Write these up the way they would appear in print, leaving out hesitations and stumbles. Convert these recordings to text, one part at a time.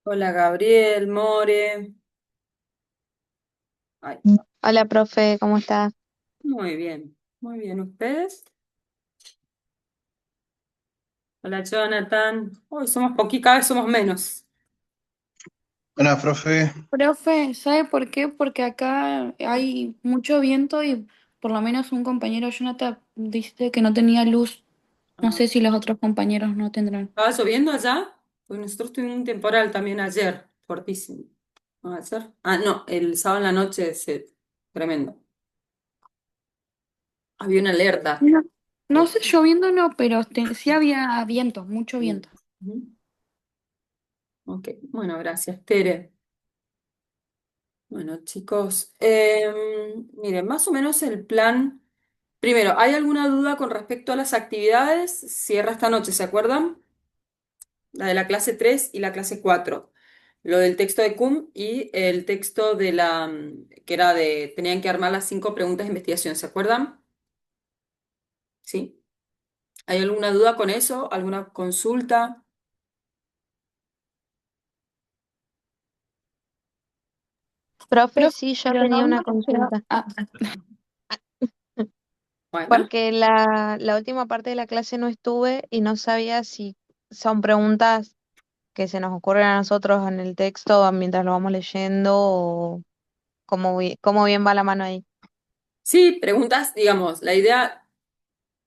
Hola Gabriel, More. Ay, Hola, profe, ¿cómo está? muy bien, muy bien. ¿Ustedes? Hola Jonathan. Hoy somos poquitos, cada vez somos menos. Buenas, profe. Profe, ¿sabe por qué? Porque acá hay mucho viento y por lo menos un compañero, Jonathan, dice que no tenía luz. No Ah, sé si los otros compañeros no tendrán. ¿estaba lloviendo allá? Pues nosotros tuvimos un temporal también ayer, fortísimo. ¿No, ayer? Ah, no, el sábado en la noche, tremendo. Había una alerta. No, no Eh, sé, lloviendo no, pero sí había viento, mucho mm, viento. ujú. Ok, bueno, gracias, Tere. Bueno, chicos, miren, más o menos el plan. Primero, ¿hay alguna duda con respecto a las actividades? Cierra esta noche, ¿se acuerdan? La de la clase 3 y la clase 4. Lo del texto de CUM y el texto de que era tenían que armar las 5 preguntas de investigación, ¿se acuerdan? ¿Sí? ¿Hay alguna duda con eso? ¿Alguna consulta? Profe, Profe, sí, yo pero no tenía una habíamos quedado. consulta, Bueno, porque la última parte de la clase no estuve y no sabía si son preguntas que se nos ocurren a nosotros en el texto mientras lo vamos leyendo o cómo bien va la mano ahí. sí, preguntas, digamos, la idea.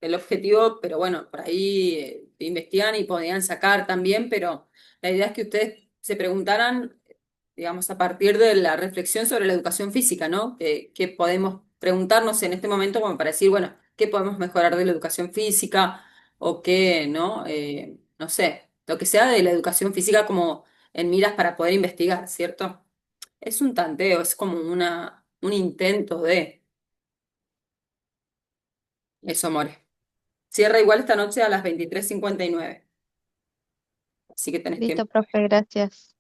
El objetivo, pero bueno, por ahí investigan y podían sacar también, pero la idea es que ustedes se preguntaran, digamos, a partir de la reflexión sobre la educación física, ¿no? ¿Qué podemos preguntarnos en este momento como para decir, bueno, qué podemos mejorar de la educación física o qué, ¿no? No sé, lo que sea de la educación física como en miras para poder investigar, ¿cierto? Es un tanteo, es como un intento de eso, More. Cierra igual esta noche a las 23:59. Así que tenés Listo, tiempo. profe, gracias.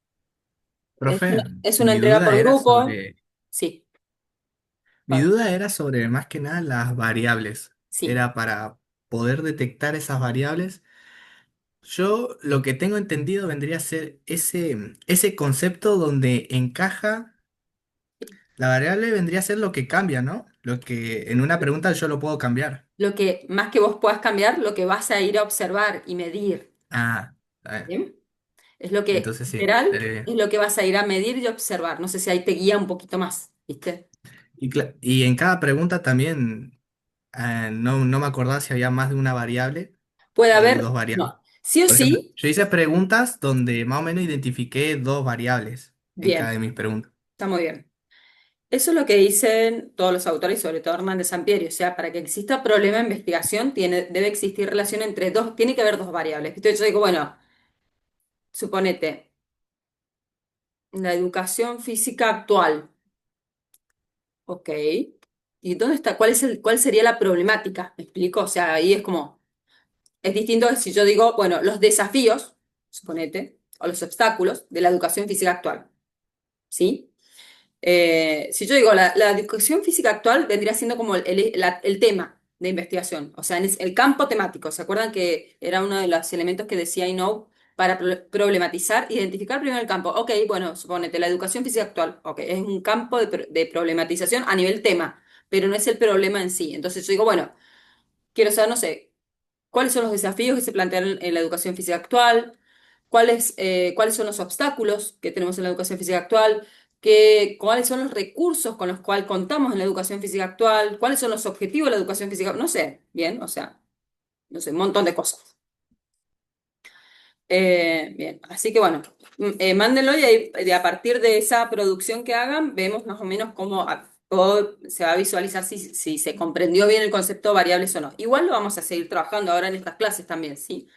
Es Profe, es una mi entrega duda por era grupo. sobre, Sí, mi va, duda era sobre más que nada las variables. sí. Era para poder detectar esas variables. Yo lo que tengo entendido vendría a ser ese concepto donde encaja la variable vendría a ser lo que cambia, ¿no? Lo que en una pregunta yo lo puedo cambiar. Lo que más que vos puedas cambiar, lo que vas a ir a observar y medir. Ah, ¿Bien? Es lo que, entonces sí. literal, es lo que vas a ir a medir y observar. No sé si ahí te guía un poquito más, ¿viste? Y en cada pregunta también, no me acordaba si había más de una variable Puede o hay dos haber, variables. no, sí o Por ejemplo, sí, yo hice preguntas donde más o menos identifiqué dos variables en cada bien, de mis preguntas. está muy bien. Eso es lo que dicen todos los autores y sobre todo Hernández Sampieri. O sea, para que exista problema de investigación, debe existir relación entre dos, tiene que haber dos variables. Entonces yo digo, bueno, suponete, la educación física actual, ¿ok? ¿Y dónde está? ¿Cuál sería la problemática? ¿Me explico? O sea, ahí es como, es distinto si yo digo, bueno, los desafíos, suponete, o los obstáculos de la educación física actual, ¿sí? Si yo digo, la educación física actual vendría siendo como el tema de investigación, o sea, en el campo temático. ¿Se acuerdan que era uno de los elementos que decía Inoue para problematizar, identificar primero el campo? Ok, bueno, suponete, la educación física actual, ok, es un campo de problematización a nivel tema, pero no es el problema en sí. Entonces yo digo, bueno, quiero saber, no sé, cuáles son los desafíos que se plantean en la educación física actual, cuáles son los obstáculos que tenemos en la educación física actual, cuáles son los recursos con los cuales contamos en la educación física actual, cuáles son los objetivos de la educación física, no sé, bien, o sea, no sé, un montón de cosas. Bien, así que bueno, mándenlo y a partir de esa producción que hagan, vemos más o menos cómo se va a visualizar si se comprendió bien el concepto de variables o no. Igual lo vamos a seguir trabajando ahora en estas clases también, ¿sí?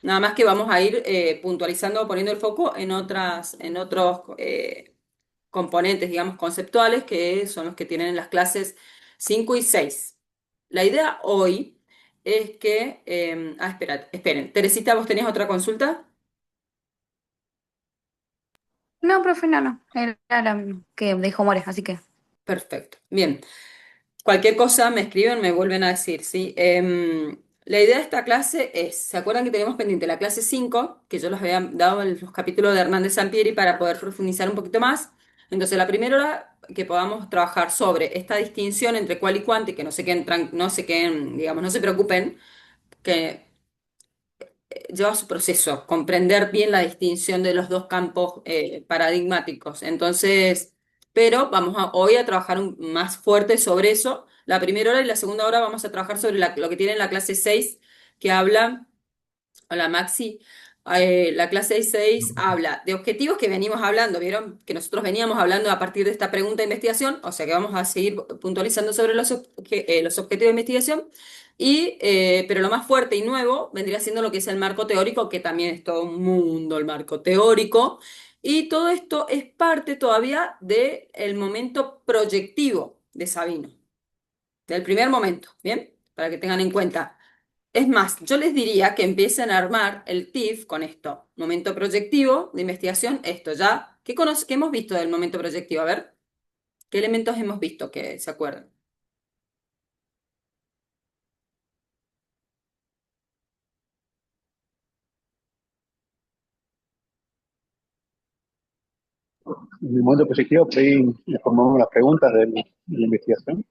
Nada más que vamos a ir puntualizando, poniendo el foco en otros componentes, digamos, conceptuales, que son los que tienen en las clases 5 y 6. La idea hoy es que, esperen, Teresita, ¿vos tenías otra consulta? No, profe, no, no. Era la que dijo More, así que. Perfecto. Bien. Cualquier cosa me escriben, me vuelven a decir, ¿sí? La idea de esta clase es, ¿se acuerdan que tenemos pendiente la clase 5 que yo les había dado en los capítulos de Hernández Sampieri para poder profundizar un poquito más? Entonces, la primera hora que podamos trabajar sobre esta distinción entre cual y cuánto, y que no se queden, no se queden, digamos, no se preocupen, que lleva su proceso, comprender bien la distinción de los dos campos paradigmáticos. Entonces, pero vamos a, hoy a trabajar más fuerte sobre eso. La primera hora y la segunda hora vamos a trabajar sobre lo que tiene en la clase 6 que habla. Hola Maxi. La clase 6 habla de objetivos que venimos hablando, ¿vieron? Que nosotros veníamos hablando a partir de esta pregunta de investigación, o sea que vamos a seguir puntualizando sobre los objetivos de investigación, pero lo más fuerte y nuevo vendría siendo lo que es el marco teórico, que también es todo un mundo el marco teórico, y todo esto es parte todavía del momento proyectivo de Sabino, del primer momento, ¿bien? Para que tengan en cuenta. Es más, yo les diría que empiecen a armar el TIF con esto. Momento proyectivo de investigación, esto ya. ¿Qué hemos visto del momento proyectivo? A ver, ¿qué elementos hemos visto que se acuerdan? En el momento proyectivo, por ahí le formamos las preguntas de la investigación.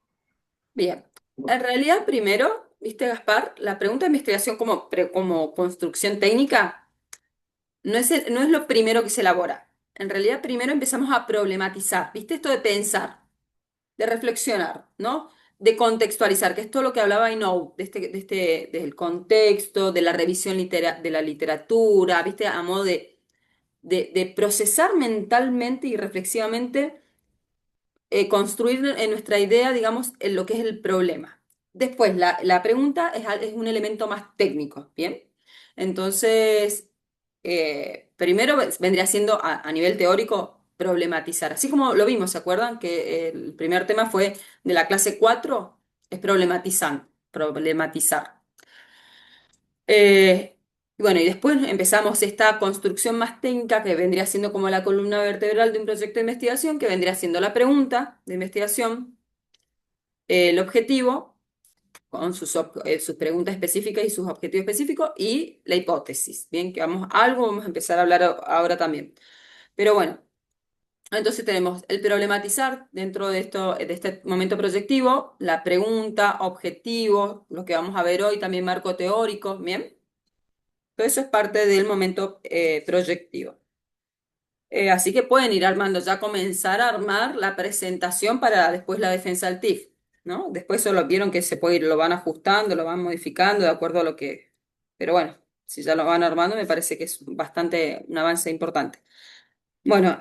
Bien. En realidad, primero, ¿viste, Gaspar? La pregunta de investigación como construcción técnica no es lo primero que se elabora. En realidad, primero empezamos a problematizar. ¿Viste esto de pensar? De reflexionar, ¿no? De contextualizar, que es todo lo que hablaba Inou, del contexto, de la revisión de la literatura, ¿viste? A modo de procesar mentalmente y reflexivamente, construir en nuestra idea, digamos, en lo que es el problema. Después, la pregunta es un elemento más técnico, ¿bien? Entonces, primero vendría siendo a nivel teórico problematizar, así como lo vimos, ¿se acuerdan? Que el primer tema fue de la clase 4 es problematizar. Eh, bueno, y después empezamos esta construcción más técnica que vendría siendo como la columna vertebral de un proyecto de investigación, que vendría siendo la pregunta de investigación, el objetivo, con sus preguntas específicas y sus objetivos específicos, y la hipótesis. Bien, que vamos a empezar a hablar ahora también. Pero bueno, entonces tenemos el problematizar dentro de esto, de este momento proyectivo, la pregunta, objetivo, lo que vamos a ver hoy, también marco teórico, bien. Todo eso es parte del momento proyectivo. Así que pueden ir armando, ya comenzar a armar la presentación para después la defensa del TIF, ¿no? Después solo vieron que se puede ir, lo van ajustando, lo van modificando de acuerdo a lo que... Pero bueno, si ya lo van armando, me parece que es bastante un avance importante. Bueno,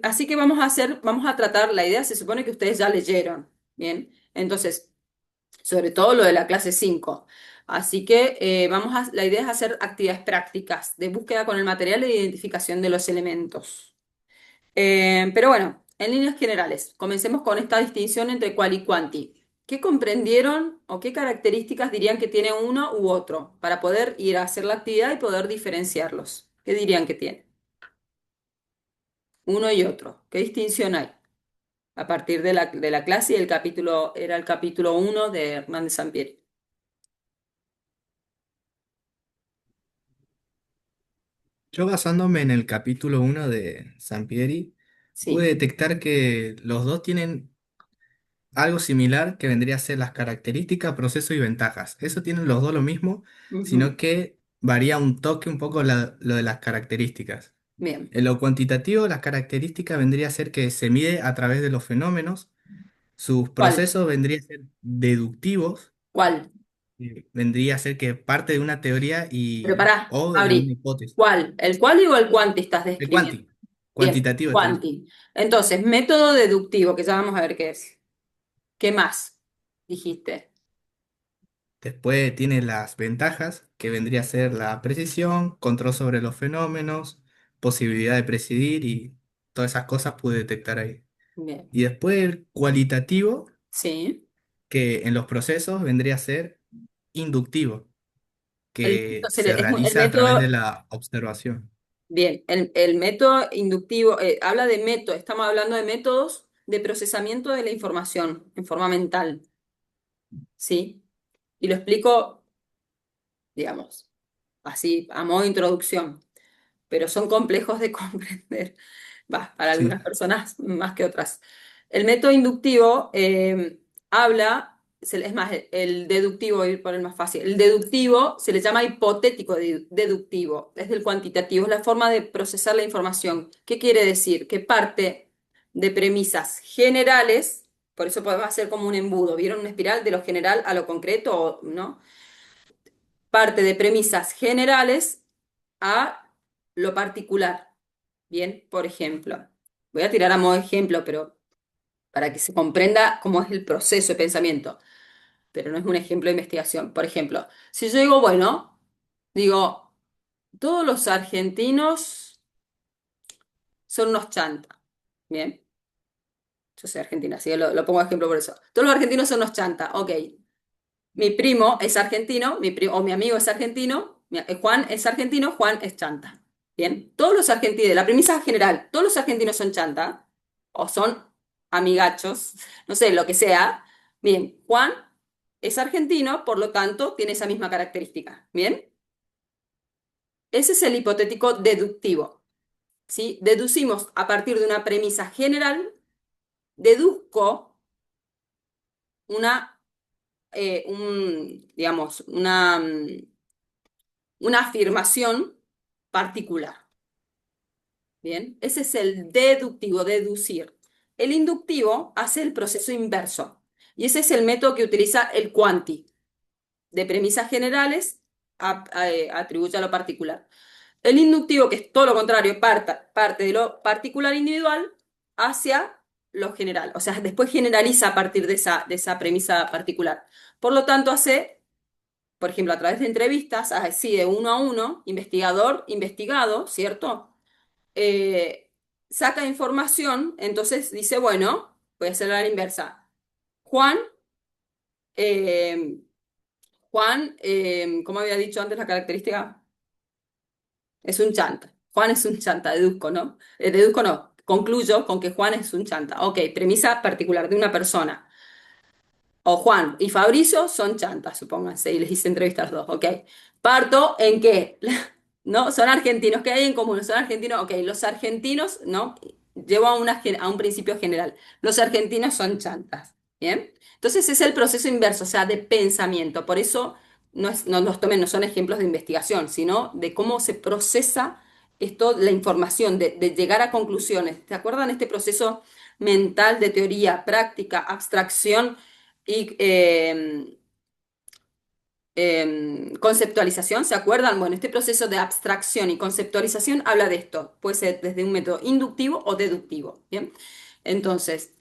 así que vamos a tratar la idea, se supone que ustedes ya leyeron, ¿bien? Entonces, sobre todo lo de la clase 5. Así que la idea es hacer actividades prácticas de búsqueda con el material e identificación de los elementos. Pero bueno, en líneas generales, comencemos con esta distinción entre cual y cuanti. ¿Qué comprendieron o qué características dirían que tiene uno u otro para poder ir a hacer la actividad y poder diferenciarlos? ¿Qué dirían que tiene? Uno y otro. ¿Qué distinción hay? A partir de la clase y el capítulo, era el capítulo 1 de Hernández Sampieri. Yo basándome en el capítulo 1 de Sampieri, pude Sí. detectar que los dos tienen algo similar que vendría a ser las características, procesos y ventajas. Eso tienen los dos lo mismo, Ujú. sino que varía un toque un poco lo de las características. Bien. En lo cuantitativo, las características vendría a ser que se mide a través de los fenómenos, sus ¿Cuál? procesos vendrían a ser deductivos, ¿Cuál? vendría a ser que parte de una teoría Pero y pará, o de una abrí. hipótesis. ¿Cuál? ¿El cuali o el cuanti estás El describiendo? cuanti, Bien, cuantitativo estoy diciendo. cuanti. Entonces, método deductivo, que ya vamos a ver qué es. ¿Qué más dijiste? Después tiene las ventajas, que vendría a ser la precisión, control sobre los fenómenos, posibilidad de presidir y todas esas cosas pude detectar ahí. Bien. Y después el cualitativo, Sí. que en los procesos vendría a ser inductivo, que Entonces, se el realiza a través de método, la observación. bien, el método inductivo, habla de método, estamos hablando de métodos de procesamiento de la información en forma mental, ¿sí? Y lo explico. digamos, así a modo de introducción, pero son complejos de comprender, va, para Sí. algunas personas más que otras. El método inductivo habla, es más, el deductivo, voy a ir por el más fácil, el deductivo se le llama hipotético deductivo, es del cuantitativo, es la forma de procesar la información. ¿Qué quiere decir? Que parte de premisas generales, por eso podemos hacer como un embudo, ¿vieron una espiral de lo general a lo concreto, ¿no? Parte de premisas generales a lo particular. Bien, por ejemplo, voy a tirar a modo de ejemplo, pero para que se comprenda cómo es el proceso de pensamiento, pero no es un ejemplo de investigación. Por ejemplo, si yo digo, bueno, digo, todos los argentinos son unos chantas. Bien, yo soy argentina, así que lo pongo de ejemplo por eso. Todos los argentinos son unos chantas, ok. Mi primo es argentino, o mi amigo es argentino, Juan es argentino, Juan es chanta. Bien, todos los argentinos, la premisa general, todos los argentinos son chanta, o son amigachos, no sé, lo que sea. Bien, Juan es argentino, por lo tanto, tiene esa misma característica. Bien, ese es el hipotético deductivo. ¿Sí? Deducimos a partir de una premisa general, deduzco una, digamos, una afirmación particular. Bien, ese es el deductivo, deducir. El inductivo hace el proceso inverso. Y ese es el método que utiliza el quanti. De premisas generales, atribuye a lo particular. El inductivo, que es todo lo contrario, parte de lo particular individual hacia lo general. O sea, después generaliza a partir de esa premisa particular. Por lo tanto, hace, por ejemplo, a través de entrevistas, así de uno a uno, investigador, investigado, ¿cierto? eh, Saca información, entonces dice, bueno, voy a hacerlo a la inversa. Juan, eh, ¿cómo había dicho antes la característica? Es un chanta. Juan es un chanta, deduzco, ¿no? Deduzco no, concluyo con que Juan es un chanta. Ok, premisa particular de una persona. O Juan y Fabricio son chantas, supónganse, y les hice entrevistas a los dos, ok. Parto en que, ¿no? Son argentinos, ¿qué hay en común? Son argentinos, ok, los argentinos, ¿no? Llevo a un principio general. Los argentinos son chantas, ¿bien? Entonces es el proceso inverso, o sea, de pensamiento. Por eso no nos tomen, no son ejemplos de investigación, sino de cómo se procesa esto, la información, de llegar a conclusiones. ¿Se acuerdan este proceso mental de teoría, práctica, abstracción y conceptualización? ¿Se acuerdan? Bueno, este proceso de abstracción y conceptualización habla de esto. Puede ser desde un método inductivo o deductivo. Bien, entonces,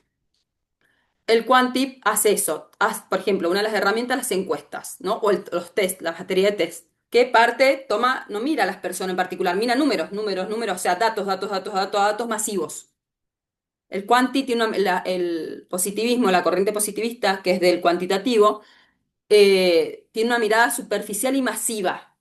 el Quantip hace eso. Por ejemplo, una de las herramientas, las encuestas, ¿no? O los test, la batería de test. ¿Qué parte toma? No mira a las personas en particular, mira números, números, números, o sea, datos, datos, datos, datos, datos masivos. El quanti tiene el positivismo, la corriente positivista, que es del cuantitativo, tiene una mirada superficial y masiva.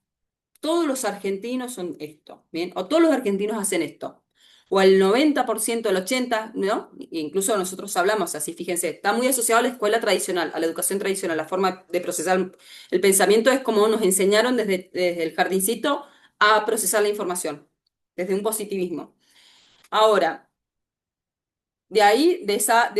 Todos los argentinos son esto, ¿bien? O todos los argentinos hacen esto. O el 90%, el 80%, ¿no? Incluso nosotros hablamos así, fíjense, está muy asociado a la escuela tradicional, a la educación tradicional, la forma de procesar el pensamiento es como nos enseñaron desde el jardincito a procesar la información, desde un positivismo. Ahora, de ahí, de esa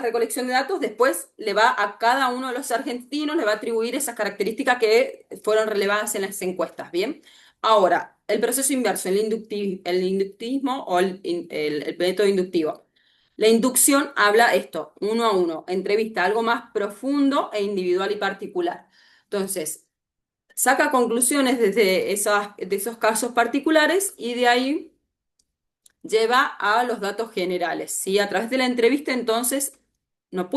recolección de datos, después le va a cada uno de los argentinos, le va a atribuir esas características que fueron relevadas en las encuestas, ¿bien? Ahora, el proceso inverso, el inductivismo o el método inductivo. La inducción habla esto, uno a uno, entrevista, algo más profundo e individual y particular. Entonces, saca conclusiones desde de esos casos particulares y de ahí lleva a los datos generales, ¿sí? A través de la entrevista, entonces, no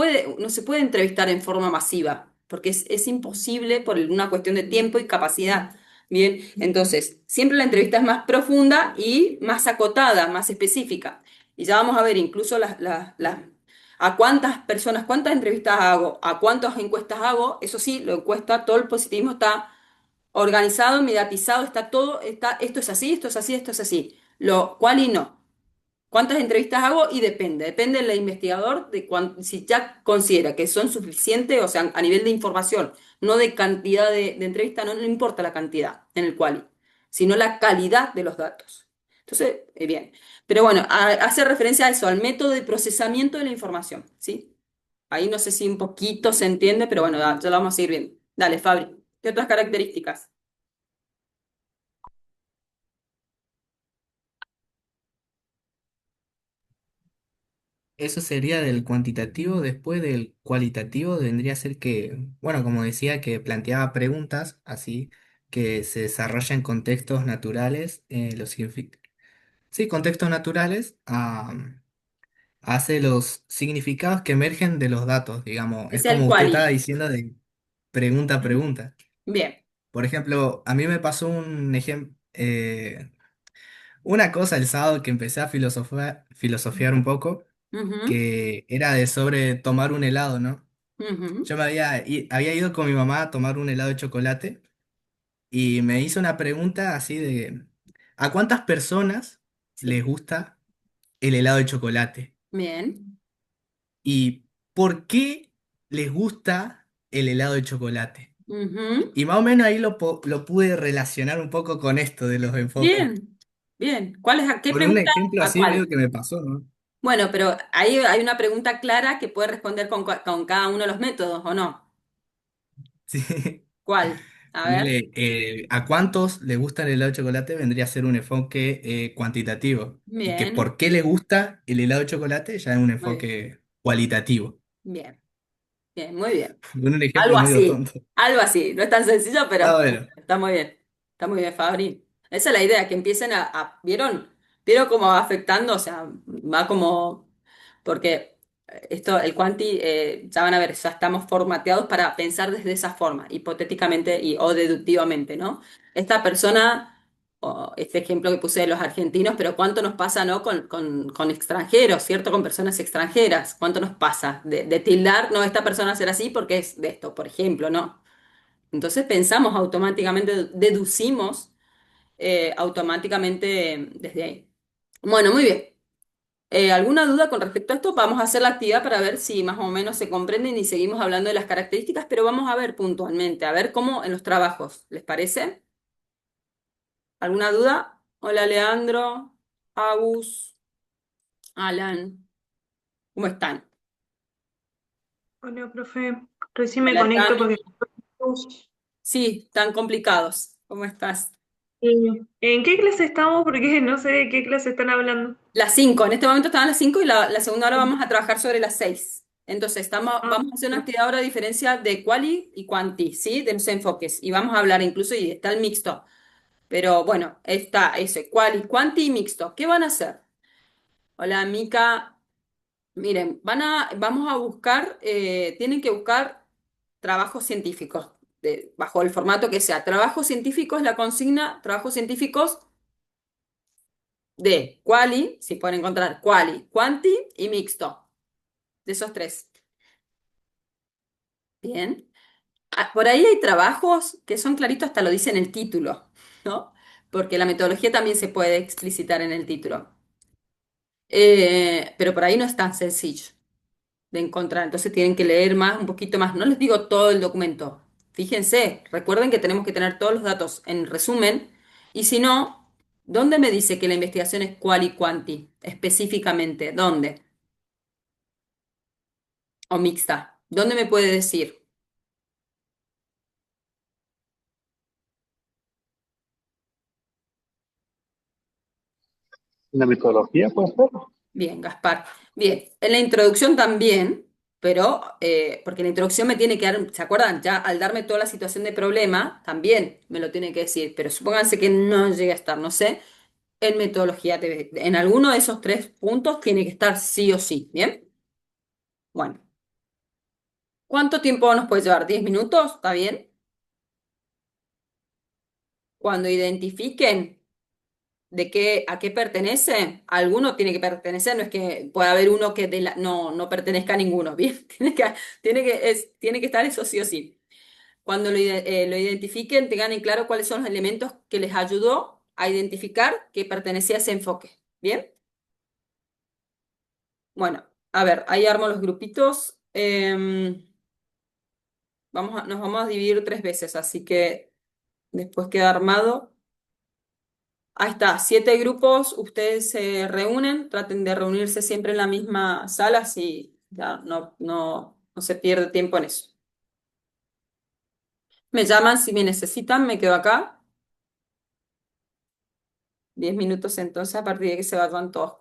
se puede entrevistar en forma masiva, porque es imposible por una cuestión de tiempo y capacidad. Bien, entonces, siempre la entrevista es más profunda y más acotada, más específica. Y ya vamos a ver incluso a cuántas personas, cuántas entrevistas hago, a cuántas encuestas hago, eso sí, lo encuesta, todo el positivismo está organizado, mediatizado, está todo, esto es así, esto es así, esto es así. Lo cual y no. ¿Cuántas entrevistas hago? Y depende del investigador de si ya considera que son suficientes, o sea, a nivel de información, no de cantidad de entrevistas, no, no importa la cantidad en el quali, sino la calidad de los datos. Entonces, bien. Pero bueno, hace referencia a eso, al método de procesamiento de la información, ¿sí? Ahí no sé si un poquito se entiende, pero bueno, ya lo vamos a seguir viendo. Dale, Fabri. ¿Qué otras características? Eso sería del cuantitativo. Después del cualitativo vendría a ser que, bueno, como decía, que planteaba preguntas así que se desarrollan en contextos naturales, sí, contextos naturales, hace los significados que emergen de los datos, digamos. Es Es el como usted estaba quali. diciendo de pregunta a pregunta. Bien. Por ejemplo, a mí me pasó una cosa el sábado que empecé a filosofiar un poco, Ujú, que era de sobre tomar un helado, ¿no? ujú. Yo había ido con mi mamá a tomar un helado de chocolate y me hizo una pregunta así de, ¿a cuántas personas Sí. les gusta el helado de chocolate? Bien. ¿Y por qué les gusta el helado de chocolate? Ujú. Y más o menos ahí lo pude relacionar un poco con esto de los enfoques. Bien. Bien. ¿Cuál es qué Por un pregunta ejemplo a así cuál? medio que me pasó, ¿no? Bueno, pero ahí hay una pregunta clara que puede responder con cada uno de los métodos, ¿o no? Sí. ¿Cuál? A ver. Ponele, ¿a cuántos le gusta el helado de chocolate? Vendría a ser un enfoque cuantitativo. Y que Bien. por qué le gusta el helado de chocolate ya es un Muy bien. enfoque cualitativo. Bien. Bien. Muy bien. Con un ejemplo Algo medio así, tonto. algo así. No es tan sencillo, pero Ah, bueno. está muy bien. Está muy bien, Fabri. Esa es la idea, que empiecen ¿vieron? ¿Vieron cómo va afectando? O sea, va como, porque esto, el quanti, ya van a ver, ya estamos formateados para pensar desde esa forma, hipotéticamente o deductivamente, ¿no? Esta persona, o este ejemplo que puse de los argentinos, pero ¿cuánto nos pasa, no? Con extranjeros, ¿cierto? Con personas extranjeras. ¿Cuánto nos pasa? De tildar, no, esta persona será así porque es de esto, por ejemplo, ¿no? Entonces pensamos automáticamente, deducimos automáticamente desde ahí. Bueno, muy bien. ¿Alguna duda con respecto a esto? Vamos a hacer la actividad para ver si más o menos se comprenden y seguimos hablando de las características, pero vamos a ver puntualmente, a ver cómo en los trabajos, ¿les parece? ¿Alguna duda? Hola, Leandro, Agus, Alan, ¿cómo están? Hola, profe. Recién me Hola, conecto Tami. porque... Sí, están complicados. ¿Cómo estás? ¿En qué clase estamos? Porque no sé de qué clase están hablando. Las 5. En este momento estaban las 5 y la segunda hora vamos a trabajar sobre las 6. Entonces, Ah, vamos a hacer una actividad ahora de diferencia de quali y quanti, ¿sí? De los enfoques. Y vamos a hablar incluso, y está el mixto. Pero bueno, está ese, quali, quanti y mixto. ¿Qué van a hacer? Hola, Mica. Miren, vamos a buscar, tienen que buscar trabajos científicos, bajo el formato que sea. Trabajos científicos, la consigna, trabajos científicos de quali, si pueden encontrar quali, quanti y mixto, de esos tres. Bien. Por ahí hay trabajos que son claritos, hasta lo dice en el título, ¿no? Porque la metodología también se puede explicitar en el título. Pero por ahí no es tan sencillo de encontrar, entonces tienen que leer más, un poquito más. No les digo todo el documento. Fíjense, recuerden que tenemos que tener todos los datos en resumen, y si no, ¿dónde me dice que la investigación es quali quanti? Específicamente, ¿dónde? O mixta. ¿Dónde me puede decir? ¿Una metodología puede ser? Bien, Gaspar. Bien, en la introducción también, pero porque en la introducción me tiene que dar, ¿se acuerdan? Ya al darme toda la situación de problema, también me lo tiene que decir, pero supónganse que no llegue a estar, no sé, en metodología TV. En alguno de esos tres puntos tiene que estar sí o sí, ¿bien? Bueno, ¿cuánto tiempo nos puede llevar? ¿10 minutos? ¿Está bien? Cuando identifiquen a qué pertenece, alguno tiene que pertenecer, no es que pueda haber uno que no pertenezca a ninguno, ¿bien? Tiene que estar eso sí o sí. Cuando lo identifiquen, tengan en claro cuáles son los elementos que les ayudó a identificar que pertenecía a ese enfoque, ¿bien? Bueno, a ver, ahí armo los grupitos. nos vamos a dividir 3 veces, así que después queda armado. Ahí está, 7 grupos, ustedes se reúnen, traten de reunirse siempre en la misma sala, así ya no se pierde tiempo en eso. Me llaman si me necesitan, me quedo acá. 10 minutos entonces a partir de que se vayan todos.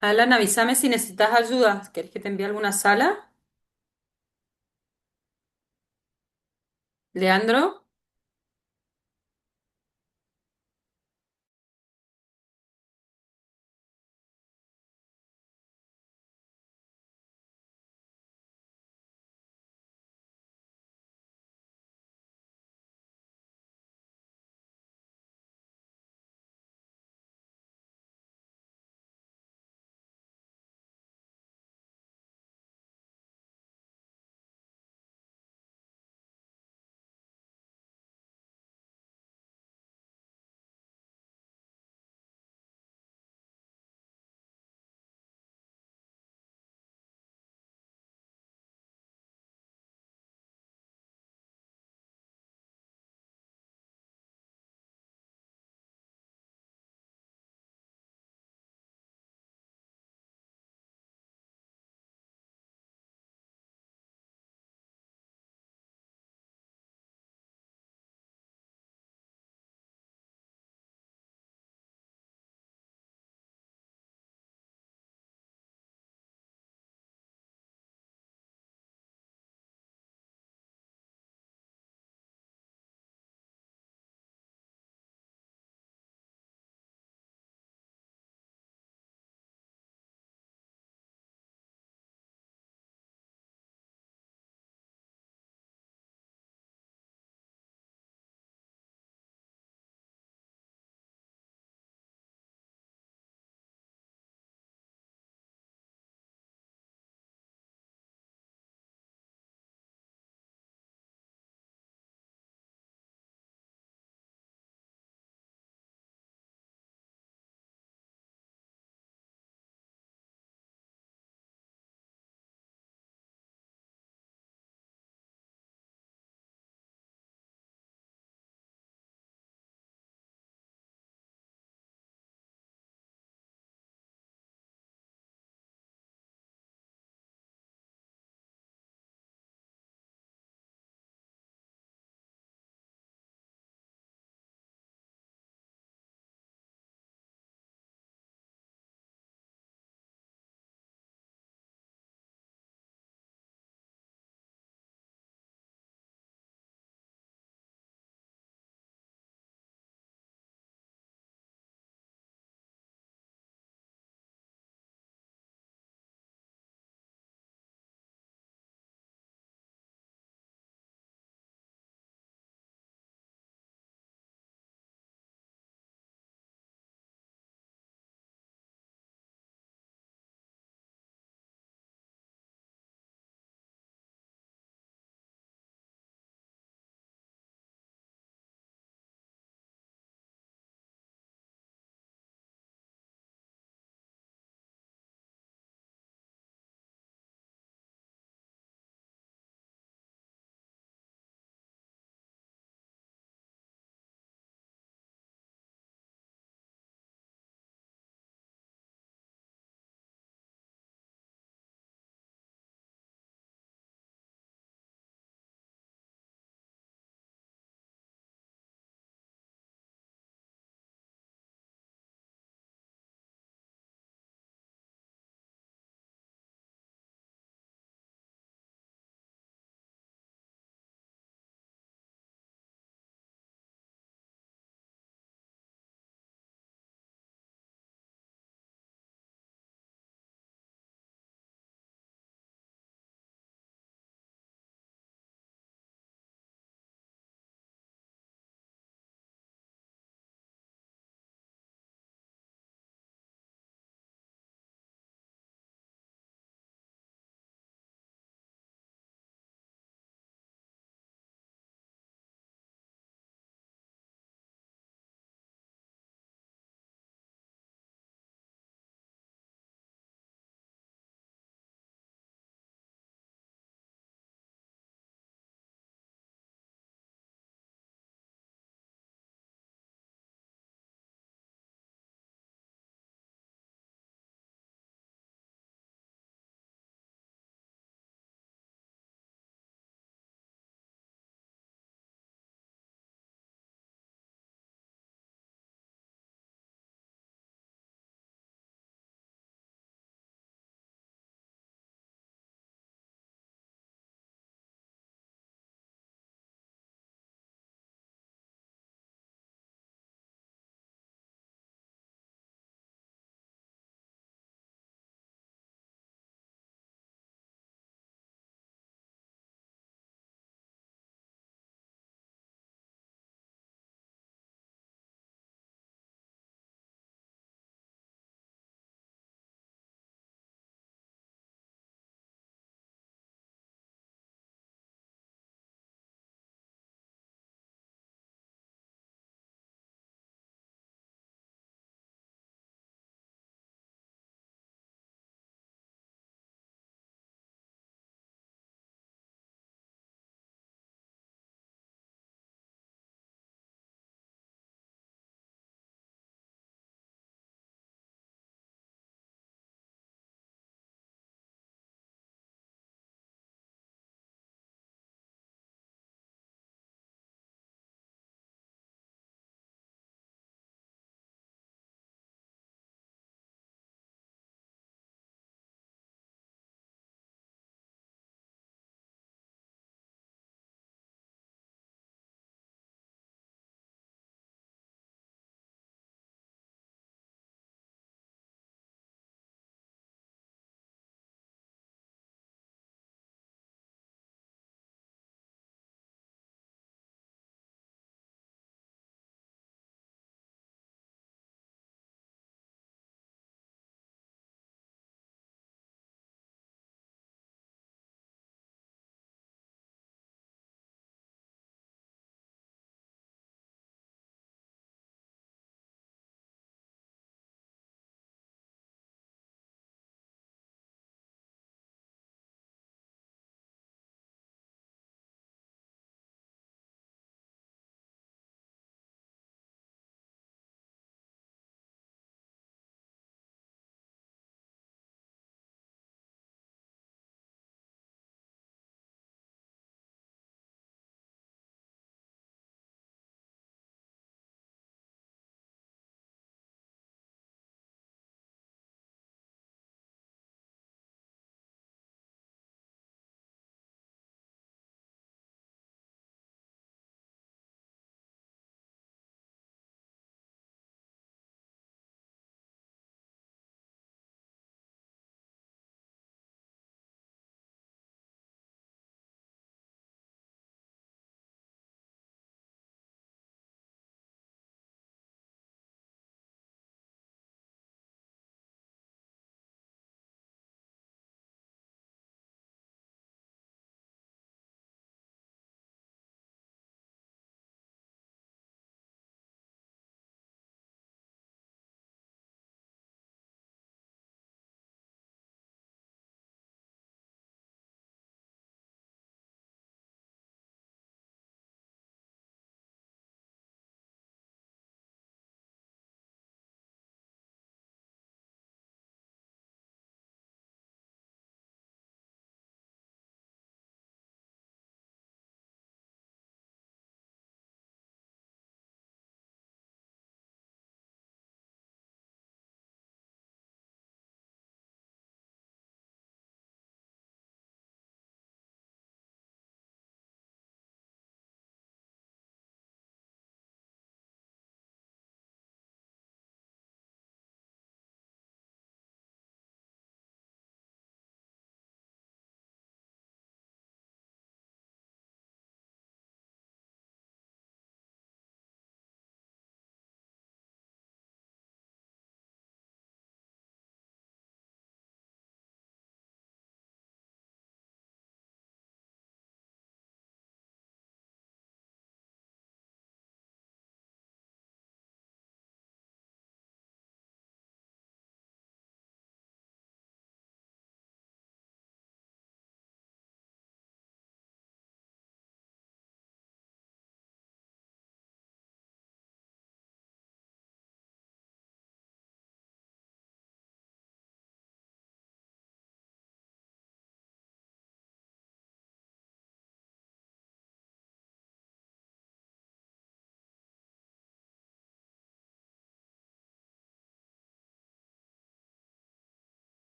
Alan, avísame si necesitas ayuda. ¿Querés que te envíe alguna sala? Leandro.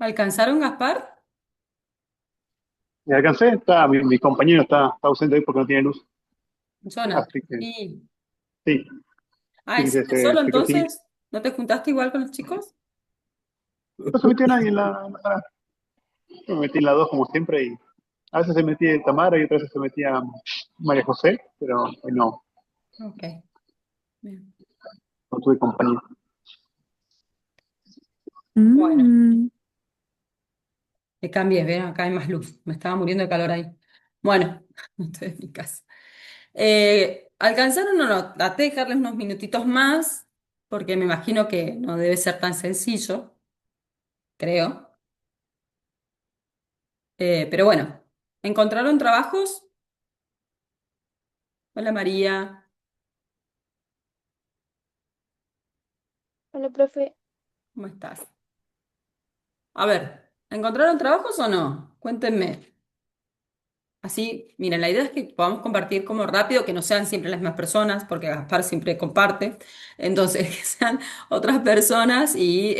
¿Alcanzaron, Gaspar? Me alcancé, mi compañero está ausente hoy porque no tiene luz. Jonathan. Así que Y... sí, Ah, sí, que ¿hiciste solo se quedó sin. entonces? ¿No te juntaste igual con los chicos? No se metió nadie en la sala. Yo me metí en la 2 como siempre y a veces se metía Tamara y otras veces se metía María José, pero hoy Ok, bien. no tuve compañía. Bueno, Mm. me cambié, ven, acá hay más luz. Me estaba muriendo de calor ahí. Bueno, estoy en mi casa. ¿Alcanzaron o no? Traté de dejarles unos minutitos más, porque me imagino que no debe ser tan sencillo, creo. Pero bueno, ¿encontraron trabajos? Hola María, Hola, profe. ¿cómo estás? A ver, ¿encontraron trabajos o no? Cuéntenme. Así, miren, la idea es que podamos compartir como rápido, que no sean siempre las mismas personas, porque Gaspar siempre comparte. Entonces, que sean otras personas y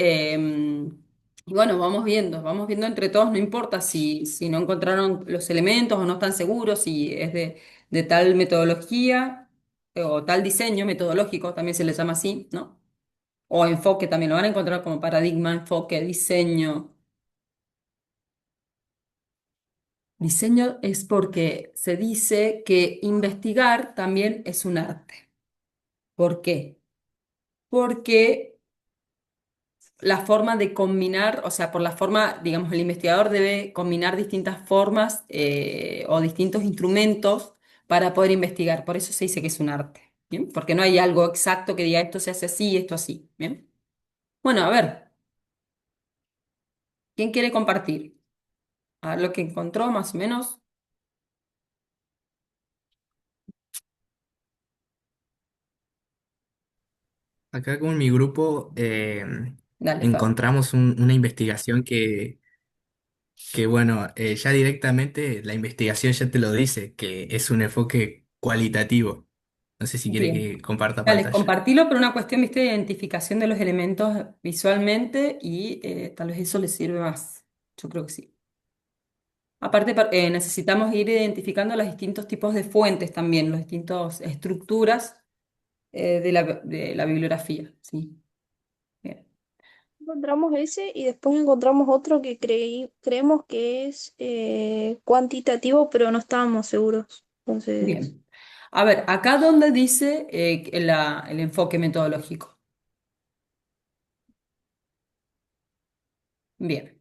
bueno, vamos viendo entre todos, no importa si no encontraron los elementos o no están seguros, si es de tal metodología o tal diseño metodológico, también se le llama así, ¿no? O enfoque, también lo van a encontrar como paradigma, enfoque, diseño. Diseño es porque se dice que investigar también es un arte. ¿Por qué? Porque la forma de combinar, o sea, por la forma, digamos, el investigador debe combinar distintas formas o distintos instrumentos para poder investigar. Por eso se dice que es un arte, ¿bien? Porque no hay algo exacto que diga esto se hace así, esto así, ¿bien? Bueno, a ver, ¿quién quiere compartir? A ver lo que encontró más o menos. Acá con mi grupo Dale, Fer. encontramos una investigación que bueno, ya directamente la investigación ya te lo dice, que es un enfoque cualitativo. No sé si quiere Bien. que comparta Dale, pantalla. compartilo por una cuestión, viste, de identificación de los elementos visualmente y tal vez eso les sirve más. Yo creo que sí. Aparte, necesitamos ir identificando los distintos tipos de fuentes también, las distintas estructuras de la bibliografía. Sí. Bien. Encontramos ese y después encontramos otro que creemos que es cuantitativo, pero no estábamos seguros. Entonces, Bien. A ver, acá donde dice el enfoque metodológico. Bien.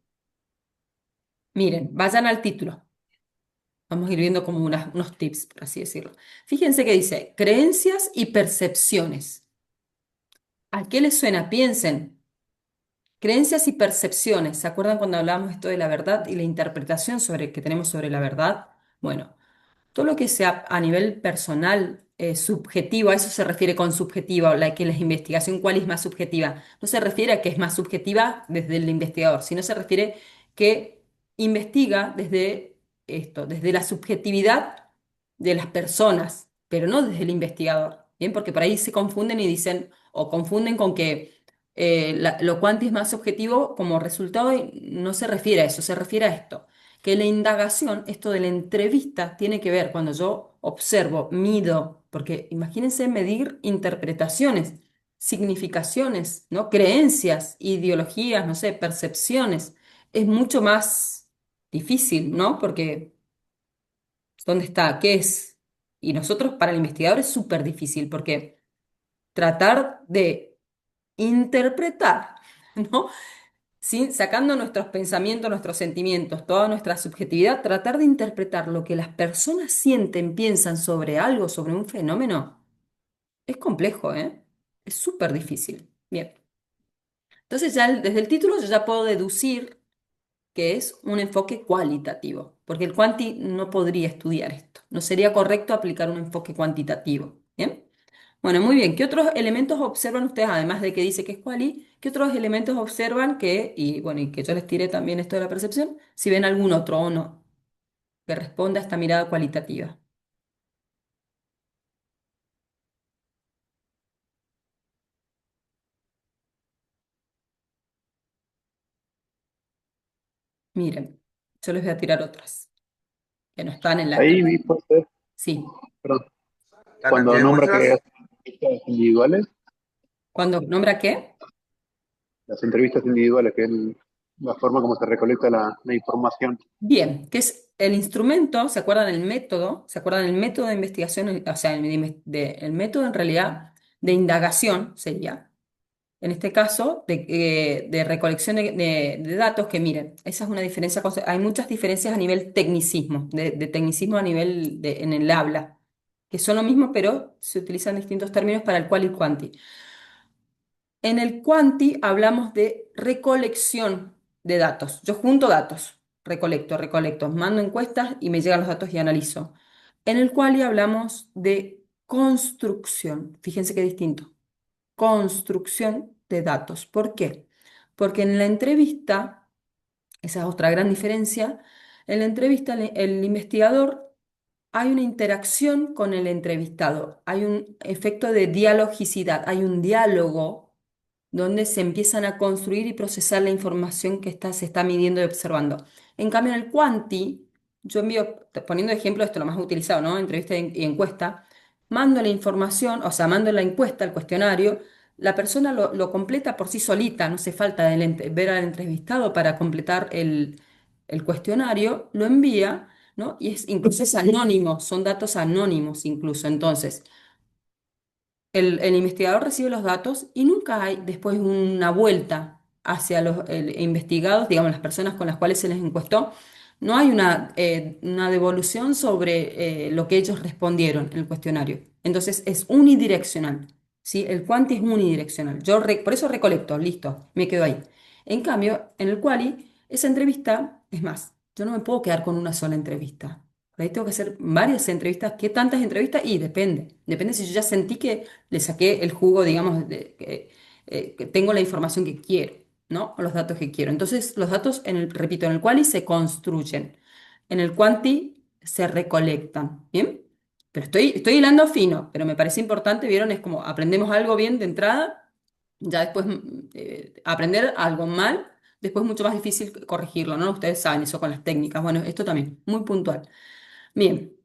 Miren, vayan al título. Vamos a ir viendo como unos tips, por así decirlo. Fíjense que dice creencias y percepciones. ¿A qué les suena? Piensen. Creencias y percepciones. ¿Se acuerdan cuando hablábamos esto de la verdad y la interpretación que tenemos sobre la verdad? Bueno, todo lo que sea a nivel personal, subjetivo, a eso se refiere con subjetiva, o la investigación, ¿cuál es más subjetiva? No se refiere a que es más subjetiva desde el investigador, sino se refiere que investiga desde esto, desde la subjetividad de las personas, pero no desde el investigador, ¿bien? Porque por ahí se confunden y dicen, o confunden con que lo cuanti es más subjetivo como resultado y no se refiere a eso, se refiere a esto que la indagación, esto de la entrevista, tiene que ver cuando yo observo, mido, porque imagínense medir interpretaciones, significaciones, ¿no? Creencias, ideologías, no sé, percepciones. Es mucho más difícil, ¿no? Porque ¿dónde está? ¿Qué es? Y nosotros para el investigador es súper difícil porque tratar de interpretar, ¿no? Sacando nuestros pensamientos, nuestros sentimientos, toda nuestra subjetividad, tratar de interpretar lo que las personas sienten, piensan sobre algo, sobre un fenómeno, es complejo, ¿eh? Es súper difícil. Bien. Entonces ya desde el título yo ya puedo deducir que es un enfoque cualitativo, porque el cuanti no podría estudiar esto. No sería correcto aplicar un enfoque cuantitativo. ¿Bien? Bueno, muy bien. ¿Qué otros elementos observan ustedes, además de que dice que es quali? ¿Qué otros elementos observan y bueno, y que yo les tiré también esto de la percepción, si ven algún otro o no, que responda a esta mirada cualitativa? Miren, yo les voy a tirar otras que no están en la Ahí clase. vi, puede ser, Sí, perdón, La cuando cantidad de nombra que muestras, hace entrevistas individuales, cuando nombra qué. las entrevistas individuales, que es la forma como se recolecta la información. Bien, que es el instrumento, ¿se acuerdan el método? ¿Se acuerdan el método de investigación? O sea, el método en realidad de indagación sería, en este caso, de recolección de datos, que miren, esa es una diferencia, hay muchas diferencias a nivel tecnicismo, de tecnicismo a nivel en el habla, que son lo mismo, pero se utilizan distintos términos para el qual y quanti. En el quanti hablamos de recolección de datos. Yo junto datos, recolecto, mando encuestas y me llegan los datos y analizo. En el quali hablamos de construcción. Fíjense qué distinto. Construcción de datos. ¿Por qué? Porque en la entrevista, esa es otra gran diferencia, en la entrevista el investigador hay una interacción con el entrevistado, hay un efecto de dialogicidad, hay un diálogo donde se empiezan a construir y procesar la información que se está midiendo y observando. En cambio, en el quanti, yo envío, poniendo ejemplo, esto lo más utilizado, ¿no? Entrevista y encuesta, mando la información, o sea, mando la encuesta, el cuestionario, la persona lo completa por sí solita, no hace falta ver al entrevistado para completar el cuestionario, lo envía, ¿no? Y incluso es anónimo, son datos anónimos incluso. Entonces, el investigador recibe los datos y nunca hay después una vuelta hacia los investigados, digamos, las personas con las cuales se les encuestó. No hay una devolución sobre lo que ellos respondieron en el cuestionario. Entonces es unidireccional, ¿sí? El quanti es unidireccional. Por eso recolecto, listo, me quedo ahí. En cambio, en el quali, esa entrevista, es más, yo no me puedo quedar con una sola entrevista. Por ahí tengo que hacer varias entrevistas. ¿Qué tantas entrevistas? Y depende. Depende si yo ya sentí que le saqué el jugo, digamos, que tengo la información que quiero, ¿no? O los datos que quiero. Entonces, los datos, repito, en el quali se construyen. En el quanti se recolectan. ¿Bien? Pero estoy hilando fino, pero me parece importante, ¿vieron? Es como aprendemos algo bien de entrada, ya después aprender algo mal, después es mucho más difícil corregirlo, ¿no? Ustedes saben eso con las técnicas. Bueno, esto también, muy puntual. Bien,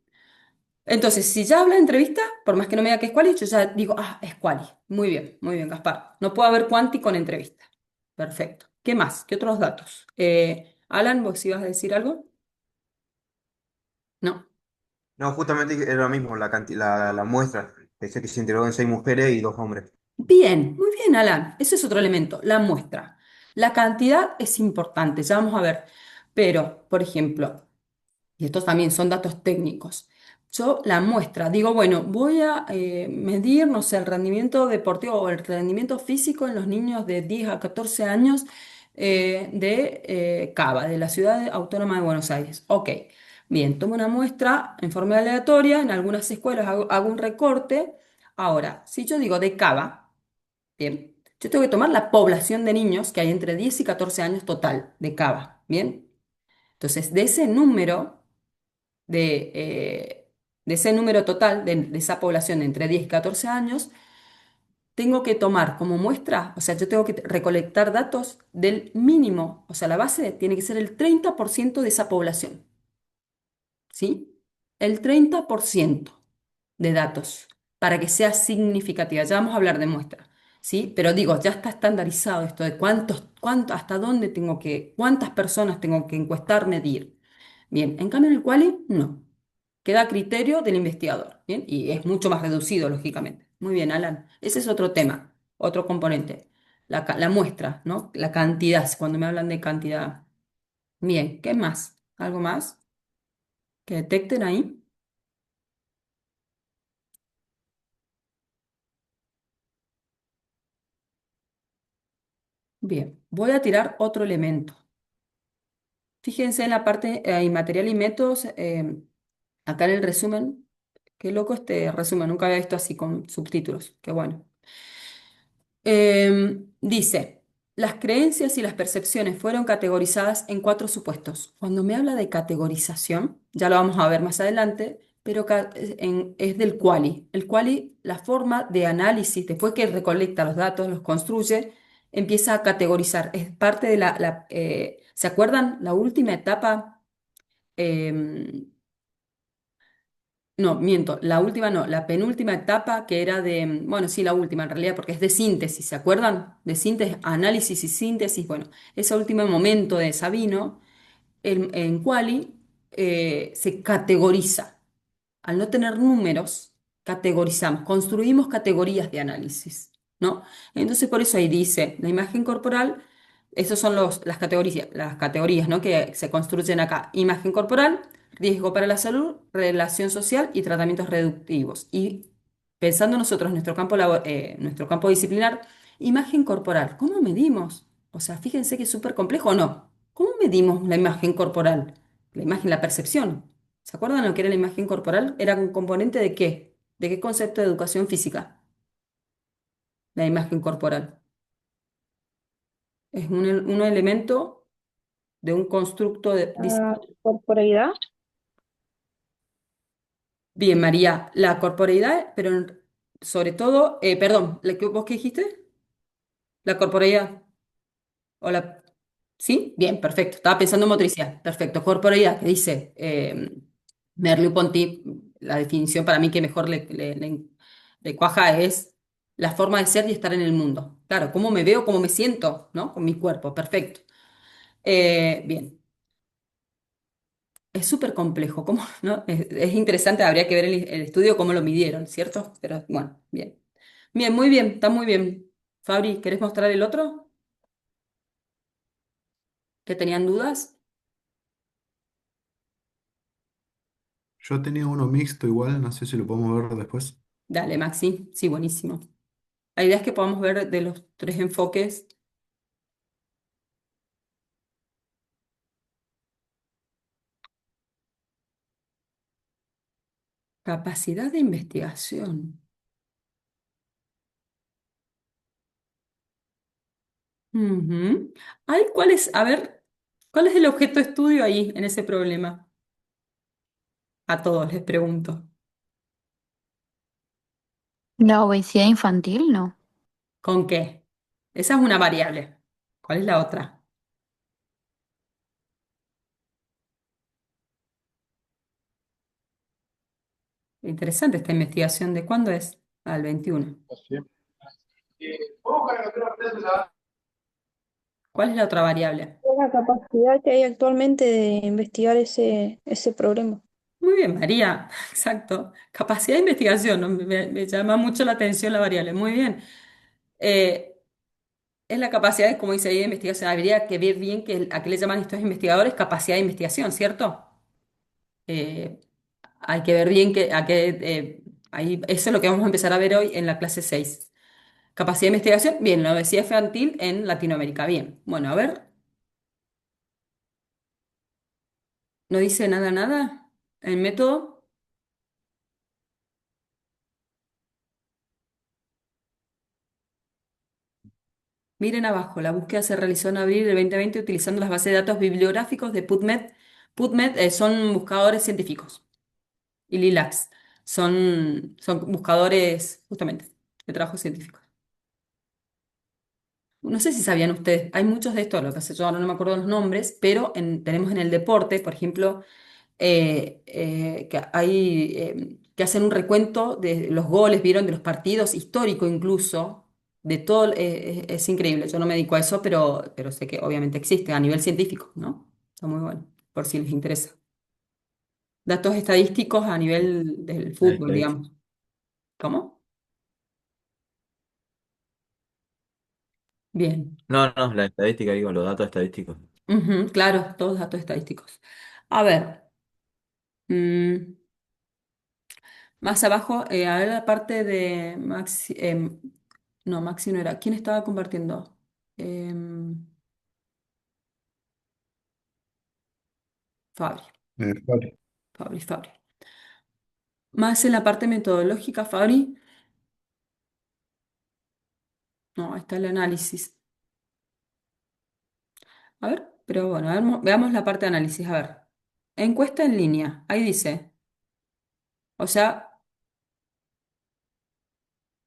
entonces, si ya habla de entrevista, por más que no me diga que es quali, yo ya digo, ah, es quali. Muy bien, Gaspar. No puede haber quanti con entrevista. Perfecto. ¿Qué más? ¿Qué otros datos? Alan, ¿vos ibas a decir algo? No. no, justamente era lo mismo, la muestra. Dice que se integró en 6 mujeres y 2 hombres. Bien, muy bien, Alan. Ese es otro elemento, la muestra. La cantidad es importante, ya vamos a ver. Pero, por ejemplo, y estos también son datos técnicos. Yo la muestra, digo, bueno, voy a medir, no sé, el rendimiento deportivo o el rendimiento físico en los niños de 10 a 14 años de Cava, de la Ciudad Autónoma de Buenos Aires. Ok, bien, tomo una muestra en forma aleatoria, en algunas escuelas hago un recorte. Ahora, si yo digo de Cava, bien, yo tengo que tomar la población de niños que hay entre 10 y 14 años total de Cava, ¿bien? Entonces, de ese número total, de esa población de entre 10 y 14 años, tengo que tomar como muestra, o sea, yo tengo que recolectar datos del mínimo, o sea, la base tiene que ser el 30% de esa población, ¿sí? El 30% de datos para que sea significativa. Ya vamos a hablar de muestra, ¿sí? Pero digo, ya está estandarizado esto de hasta dónde cuántas personas tengo que encuestar, medir. Bien, en cambio en el quali no. Queda a criterio del investigador, ¿bien? Y es mucho más reducido, lógicamente. Muy bien, Alan. Ese es otro tema, otro componente. La muestra, ¿no? La cantidad, cuando me hablan de cantidad. Bien, ¿qué más? ¿Algo más que detecten ahí? Bien, voy a tirar otro elemento. Fíjense en la parte material y métodos, acá en el resumen. Qué loco este resumen, nunca había visto así con subtítulos. Qué bueno. Dice, las creencias y las percepciones fueron categorizadas en 4 supuestos. Cuando me habla de categorización, ya lo vamos a ver más adelante, pero es del quali. El quali, la forma de análisis, después que recolecta los datos, los construye, empieza a categorizar. Es parte ¿Se acuerdan la última etapa? Em, no, miento, la última no, la penúltima etapa que era de, bueno, sí, la última en realidad, porque es de síntesis, ¿se acuerdan? De síntesis, análisis y síntesis, bueno, ese último momento de Sabino, en Quali, se categoriza. Al no tener números, categorizamos, construimos categorías de análisis, ¿no? Entonces, por eso ahí dice, la imagen corporal, esas son las categorías, ¿no? Que se construyen acá. Imagen corporal, riesgo para la salud, relación social y tratamientos reductivos. Y pensando nosotros en nuestro campo disciplinar, imagen corporal, ¿cómo medimos? O sea, fíjense que es súper complejo, ¿o no? ¿Cómo medimos la imagen corporal? La imagen, la percepción. ¿Se acuerdan lo que era la imagen corporal? ¿Era un componente de qué? ¿De qué concepto de educación física? La imagen corporal. Es un elemento de un constructo de... La corporeidad. Bien, María, la corporeidad, pero sobre todo, perdón, ¿vos qué dijiste? La corporeidad. O la... ¿Sí? Bien, perfecto. Estaba pensando en motricidad. Perfecto. Corporeidad, que dice Merleau-Ponty, la definición para mí que mejor le cuaja es la forma de ser y estar en el mundo. Claro, cómo me veo, cómo me siento, ¿no? Con mi cuerpo. Perfecto. Bien. Es súper complejo, ¿cómo, no? Es interesante, habría que ver el estudio cómo lo midieron, ¿cierto? Pero bueno, bien. Bien, muy bien, está muy bien. Fabri, ¿querés mostrar el otro? ¿Que tenían dudas? Yo tenía uno mixto igual, no sé si lo podemos ver después. Dale, Maxi. Sí, buenísimo. La idea es que podamos ver de los tres enfoques capacidad de investigación. Ujú. Ay, a ver, ¿cuál es el objeto de estudio ahí en ese problema? A todos les pregunto. La obesidad infantil, no. ¿Con qué? Esa es una variable. ¿Cuál es la otra? Interesante esta investigación. ¿De cuándo es? Al 21. Así. ¿Cuál es la otra variable? Es la capacidad que hay actualmente de investigar ese problema. Muy bien, María. Exacto. Capacidad de investigación. ¿No? Me llama mucho la atención la variable. Muy bien. Eh, Es la capacidad, como dice ahí, de investigación. Habría que ver bien a qué le llaman estos investigadores capacidad de investigación, ¿cierto? Eh, Hay que ver bien eso es lo que vamos a empezar a ver hoy en la clase 6. Capacidad de investigación, bien, la obesidad infantil en Latinoamérica, bien. Bueno, a ver, no dice nada, nada. El método, miren abajo, la búsqueda se realizó en abril del 2020 utilizando las bases de datos bibliográficos de PubMed. PubMed son buscadores científicos. Y Lilacs. Son buscadores justamente de trabajo científico. No sé si sabían ustedes, hay muchos de estos, lo que pasa es que yo ahora no me acuerdo los nombres, pero tenemos en el deporte, por ejemplo, que hacen un recuento de los goles, vieron, de los partidos, histórico incluso, de todo, es increíble. Yo no me dedico a eso, pero sé que obviamente existe a nivel científico, ¿no? Está muy bueno, por si les interesa. Datos estadísticos a nivel del La fútbol, estadística. digamos. ¿Cómo? Bien. No, no, la estadística, digo, los datos estadísticos. Ujú, claro, todos datos estadísticos. A ver, mm, más abajo, a ver la parte de Maxi. No, Maxi no era. ¿Quién estaba compartiendo? Em, Fabri, Vale. Fabri. Más en la parte metodológica, Fabri. No, ahí está el análisis. A ver, pero bueno, veamos la parte de análisis. A ver, encuesta en línea. Ahí dice. O sea,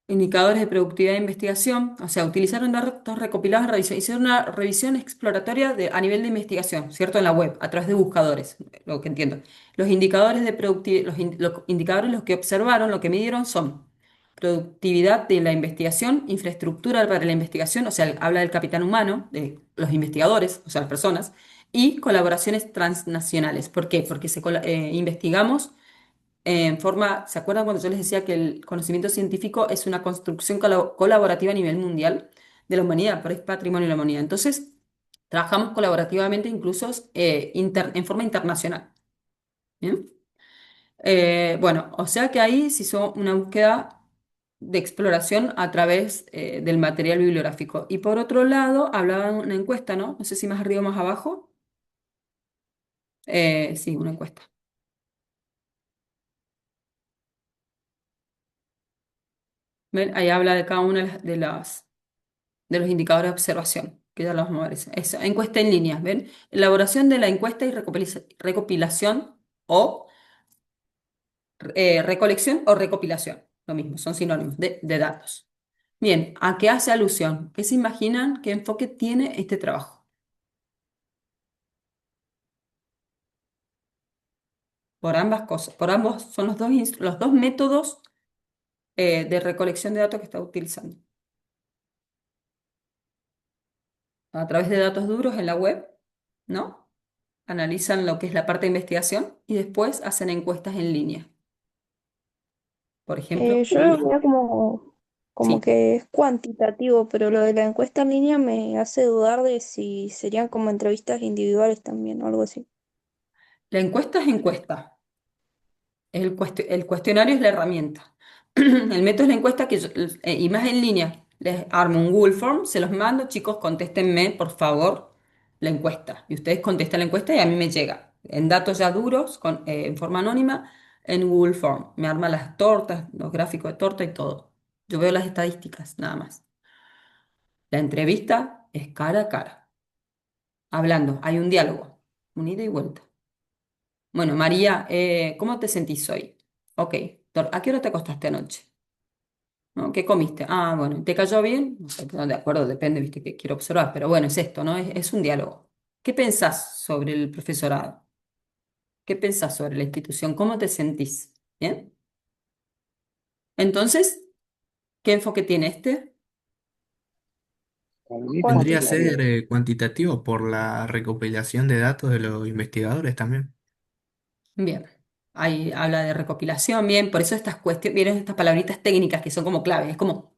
indicadores de productividad de investigación, o sea, utilizaron datos recopilados en revisión, hicieron una revisión exploratoria a nivel de investigación, ¿cierto? En la web, a través de buscadores, lo que entiendo. Los indicadores de productividad, los indicadores los que observaron, lo que midieron son productividad de la investigación, infraestructura para la investigación, o sea, habla del capital humano, de los investigadores, o sea, las personas, y colaboraciones transnacionales. ¿Por qué? Porque investigamos en forma, ¿se acuerdan cuando yo les decía que el conocimiento científico es una construcción colaborativa a nivel mundial de la humanidad, pero es patrimonio de la humanidad? Entonces, trabajamos colaborativamente incluso en forma internacional. ¿Bien? Bueno, o sea que ahí se hizo una búsqueda de exploración a través del material bibliográfico. Y por otro lado, hablaba de una encuesta, ¿no? No sé si más arriba o más abajo. Sí, una encuesta. ¿Ven? Ahí habla de cada una de los indicadores de observación, que ya los vamos a ver. Encuesta en línea, ¿ven? Elaboración de la encuesta y recopilación o recolección o recopilación, lo mismo, son sinónimos de datos. Bien, ¿a qué hace alusión? ¿Qué se imaginan? ¿Qué enfoque tiene este trabajo? Por ambas cosas, por ambos son los dos métodos de recolección de datos que está utilizando. A través de datos duros en la web, ¿no? Analizan lo que es la parte de investigación y después hacen encuestas en línea. Por ejemplo, Yo lo veía como sí, que es cuantitativo, pero lo de la encuesta en línea me hace dudar de si serían como entrevistas individuales también o algo así. la encuesta es encuesta. El cuestionario es la herramienta. El método es la encuesta y más en línea. Les armo un Google Form, se los mando, chicos, contéstenme, por favor, la encuesta. Y ustedes contestan la encuesta y a mí me llega en datos ya duros, en forma anónima, en Google Form. Me arma las tortas, los gráficos de torta y todo. Yo veo las estadísticas, nada más. La entrevista es cara a cara, hablando, hay un diálogo, un ida y vuelta. Bueno, María, ¿cómo te sentís hoy? Ok, ¿a qué hora te acostaste anoche? ¿No? ¿Qué comiste? Ah, bueno, ¿te cayó bien? No sé, no, de acuerdo, depende, viste, que quiero observar, pero bueno, es esto, ¿no? Es un diálogo. ¿Qué pensás sobre el profesorado? ¿Qué pensás sobre la institución? ¿Cómo te sentís? ¿Bien? Entonces, ¿qué enfoque tiene este? Para mí Vendría a cuantitativo. ser cuantitativo por la recopilación de datos de los investigadores también. Bien, ahí habla de recopilación, bien, por eso estas cuestiones, vieron estas palabritas técnicas que son como clave, es como,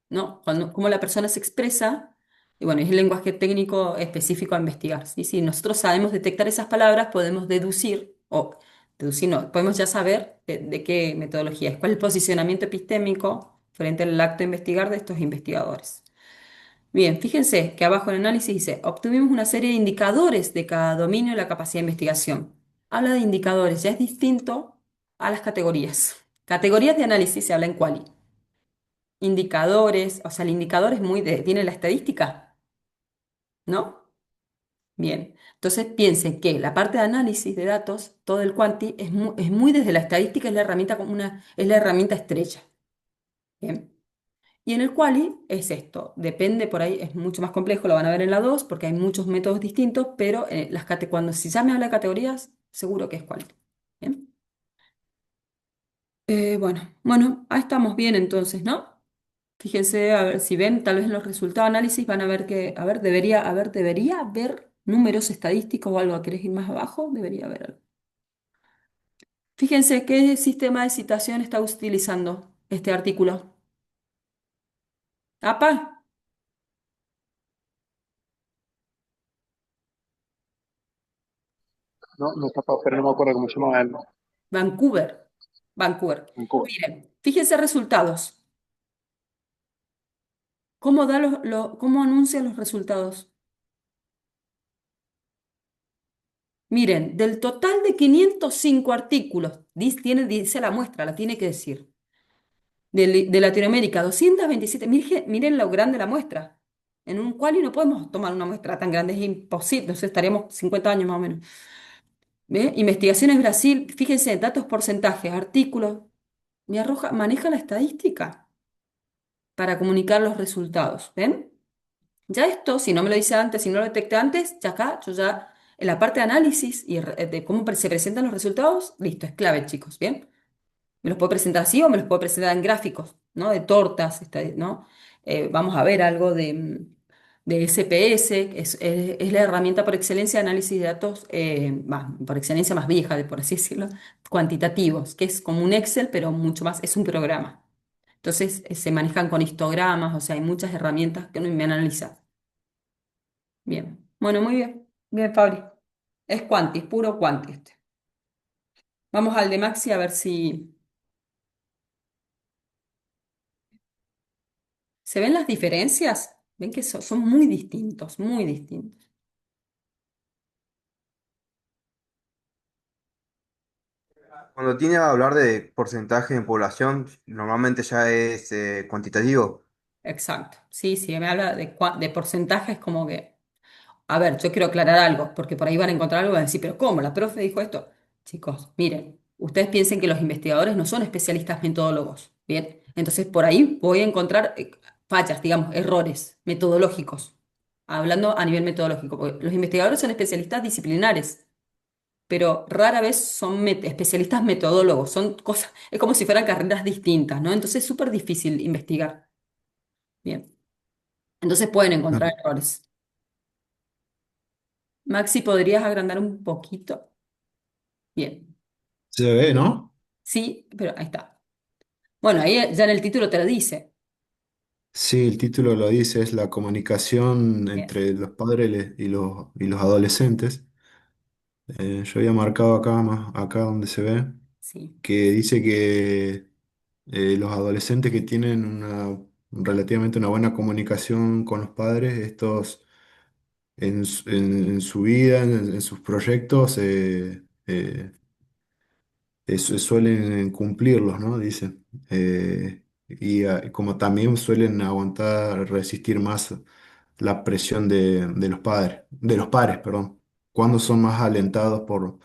¿no? Cómo la persona se expresa, y bueno, es el lenguaje técnico específico a investigar, ¿sí? Si nosotros sabemos detectar esas palabras, podemos deducir no, podemos ya saber de qué metodología es, cuál es el posicionamiento epistémico frente al acto de investigar de estos investigadores. Bien, fíjense que abajo en el análisis dice, obtuvimos una serie de indicadores de cada dominio de la capacidad de investigación. Habla de indicadores, ya es distinto a las categorías. Categorías de análisis se habla en quali. Indicadores, o sea, el indicador es tiene la estadística, ¿no? Bien, entonces piensen que la parte de análisis de datos, todo el quanti, es muy desde la estadística, es la herramienta es la herramienta estrella. Bien. Y en el quali es esto, depende por ahí, es mucho más complejo, lo van a ver en la 2 porque hay muchos métodos distintos, pero si ya me habla de categorías, seguro que es quali. Bien. Bueno, ahí estamos bien entonces, ¿no? Fíjense, a ver, si ven tal vez en los resultados de análisis van a ver que, debería haber números estadísticos o algo. ¿Querés ir más abajo? Debería haber algo. Fíjense qué sistema de citación está utilizando este artículo. APA, No, no está, pero no me acuerdo cómo se llamaba el Vancouver. Vancouver. Vancouver. Miren, fíjense resultados. ¿Cómo cómo anuncia los resultados? Miren, del total de 505 artículos, dice la muestra, la tiene que decir. De Latinoamérica, 227. Miren lo grande la muestra. En un quali no podemos tomar una muestra tan grande, es imposible. Entonces estaríamos 50 años más o menos. ¿Ve? Investigaciones Brasil, fíjense, datos, porcentajes, artículos. Me arroja, maneja la estadística. para comunicar los resultados. ¿Ven? Ya esto, si no me lo dice antes, si no lo detecté antes, ya acá, yo ya, en la parte de análisis y de cómo se presentan los resultados, listo, es clave, chicos, ¿bien? Me los puedo presentar así o me los puedo presentar en gráficos, ¿no? De tortas, ¿no? Vamos a ver algo de SPS, que es la herramienta por excelencia de análisis de datos, por excelencia más vieja, por así decirlo, cuantitativos, que es como un Excel, pero mucho más, es un programa. Entonces, se manejan con histogramas, o sea, hay muchas herramientas que uno me analiza. Bien, bueno, muy bien. Bien, Fabri. Es Quantis, puro Quantis este. Vamos al de Maxi a ver si se ven las diferencias. Ven que son muy distintos, muy distintos. Cuando tiene a hablar de porcentaje en población, normalmente ya es cuantitativo. Exacto. Sí, sí, me habla de porcentajes como que. A ver, yo quiero aclarar algo, porque por ahí van a encontrar algo y van a decir, pero ¿cómo? La profe dijo esto. Chicos, miren, ustedes piensen que los investigadores no son especialistas metodólogos, ¿bien? Entonces por ahí voy a encontrar fallas, digamos, errores metodológicos, hablando a nivel metodológico, porque los investigadores son especialistas disciplinares, pero rara vez son especialistas metodólogos, son cosas, es como si fueran carreras distintas, ¿no? Entonces es súper difícil investigar, ¿bien? Entonces pueden encontrar Claro. errores. Maxi, ¿podrías agrandar un poquito? Bien. Se ve, ¿no? Sí, pero ahí está. Bueno, ahí ya en el título te lo dice. Sí, el título lo dice, es la comunicación Bien, entre los padres y los adolescentes. Yo había marcado acá, más acá donde se ve, sí. que dice que los adolescentes que tienen relativamente una buena comunicación con los padres, estos en su vida, en sus proyectos, suelen cumplirlos, ¿no? Dicen. Como también suelen aguantar, resistir más la presión de los padres, de los pares, perdón, cuando son más alentados por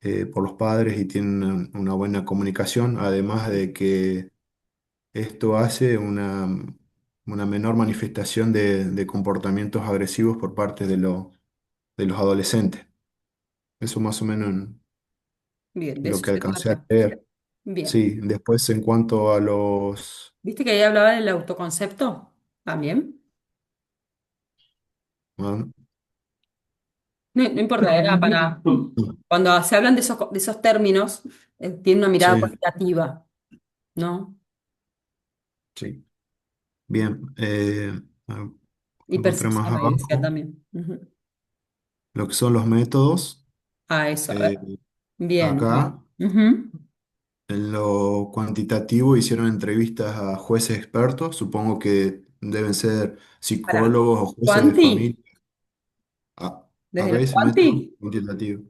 los padres y tienen una buena comunicación, además de que esto hace una menor manifestación de comportamientos agresivos por parte de los adolescentes. Eso más o menos en Bien, de lo eso que se alcancé a trata. leer. Bien. Sí, después en cuanto a los... ¿Viste que ahí hablaba del autoconcepto? También. ah, No, no importa, era para. Cuando se hablan de esos términos, tiene una mirada sí, cualitativa, ¿no? sí. Bien. Y Encontré más percepción, ahí decía abajo también. Ujú. lo que son los métodos. Ah, eso, a ver. eh, Bien, bien. Acá, Ujú. en lo cuantitativo, hicieron entrevistas a jueces expertos, supongo que deben ser Para. psicólogos o jueces de ¿Cuanti? familia. ¿Desde Acá los dice método cuanti? cuantitativo.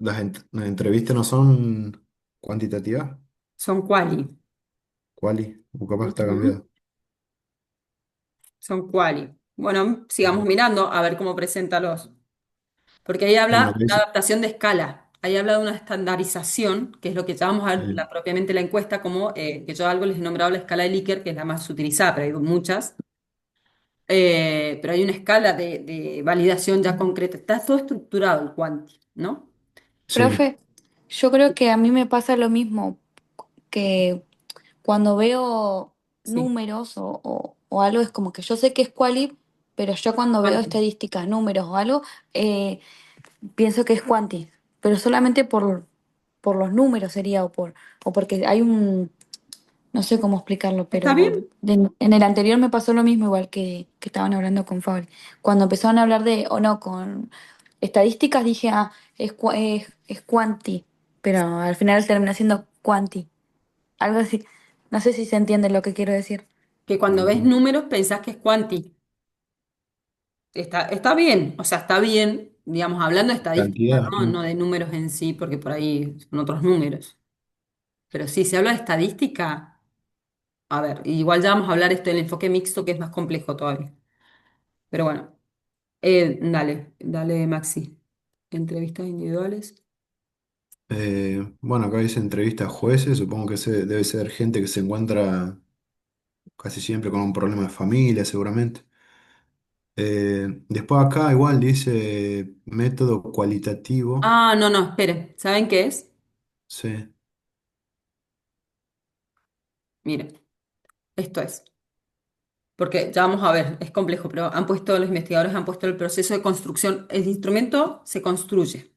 Las entrevistas no son cuantitativas. Son quali. ¿Cuál? O capaz está Ujú. cambiado. Son quali. Bueno, sigamos mirando a ver cómo presenta los. Porque ahí Bueno, habla acá de una dice, adaptación de escala. Ahí habla de una estandarización, que es lo que llamamos a ver eh, propiamente la encuesta, como que yo algo les he nombrado la escala de Likert, que es la más utilizada, pero hay muchas. Pero hay una escala de validación ya concreta. Está todo estructurado el quanti, ¿no? sí, Profe, yo creo que a mí me pasa lo mismo, que cuando veo Sí. números o algo es como que yo sé que es quali, pero yo cuando veo Quanti. estadísticas, números o algo, pienso que es cuanti, pero solamente por los números sería o porque hay un, no sé cómo explicarlo, ¿Está pero bien? en el anterior me pasó lo mismo, igual que estaban hablando con Fabri. Cuando empezaron a hablar de, o no, con estadísticas dije, ah, es cuanti, pero al final termina siendo cuanti, algo así. No sé si se entiende lo que quiero decir. Que cuando ves mm, números pensás que es quanti. Está bien, o sea, está bien, digamos, hablando de estadística, cantidad. ¿no? No de números en sí, porque por ahí son otros números. Pero sí, se habla de estadística. A ver, igual ya vamos a hablar esto del enfoque mixto, que es más complejo todavía. Pero bueno. Dale, Maxi. Entrevistas individuales. Bueno, acá dice entrevista a jueces, supongo que debe ser gente que se encuentra casi siempre con un problema de familia, seguramente. Después acá igual dice método cualitativo. Ah, no, no, esperen. ¿Saben qué es? Sí. Miren, esto es. Porque ya vamos a ver, es complejo, pero los investigadores han puesto el proceso de construcción. El instrumento se construye.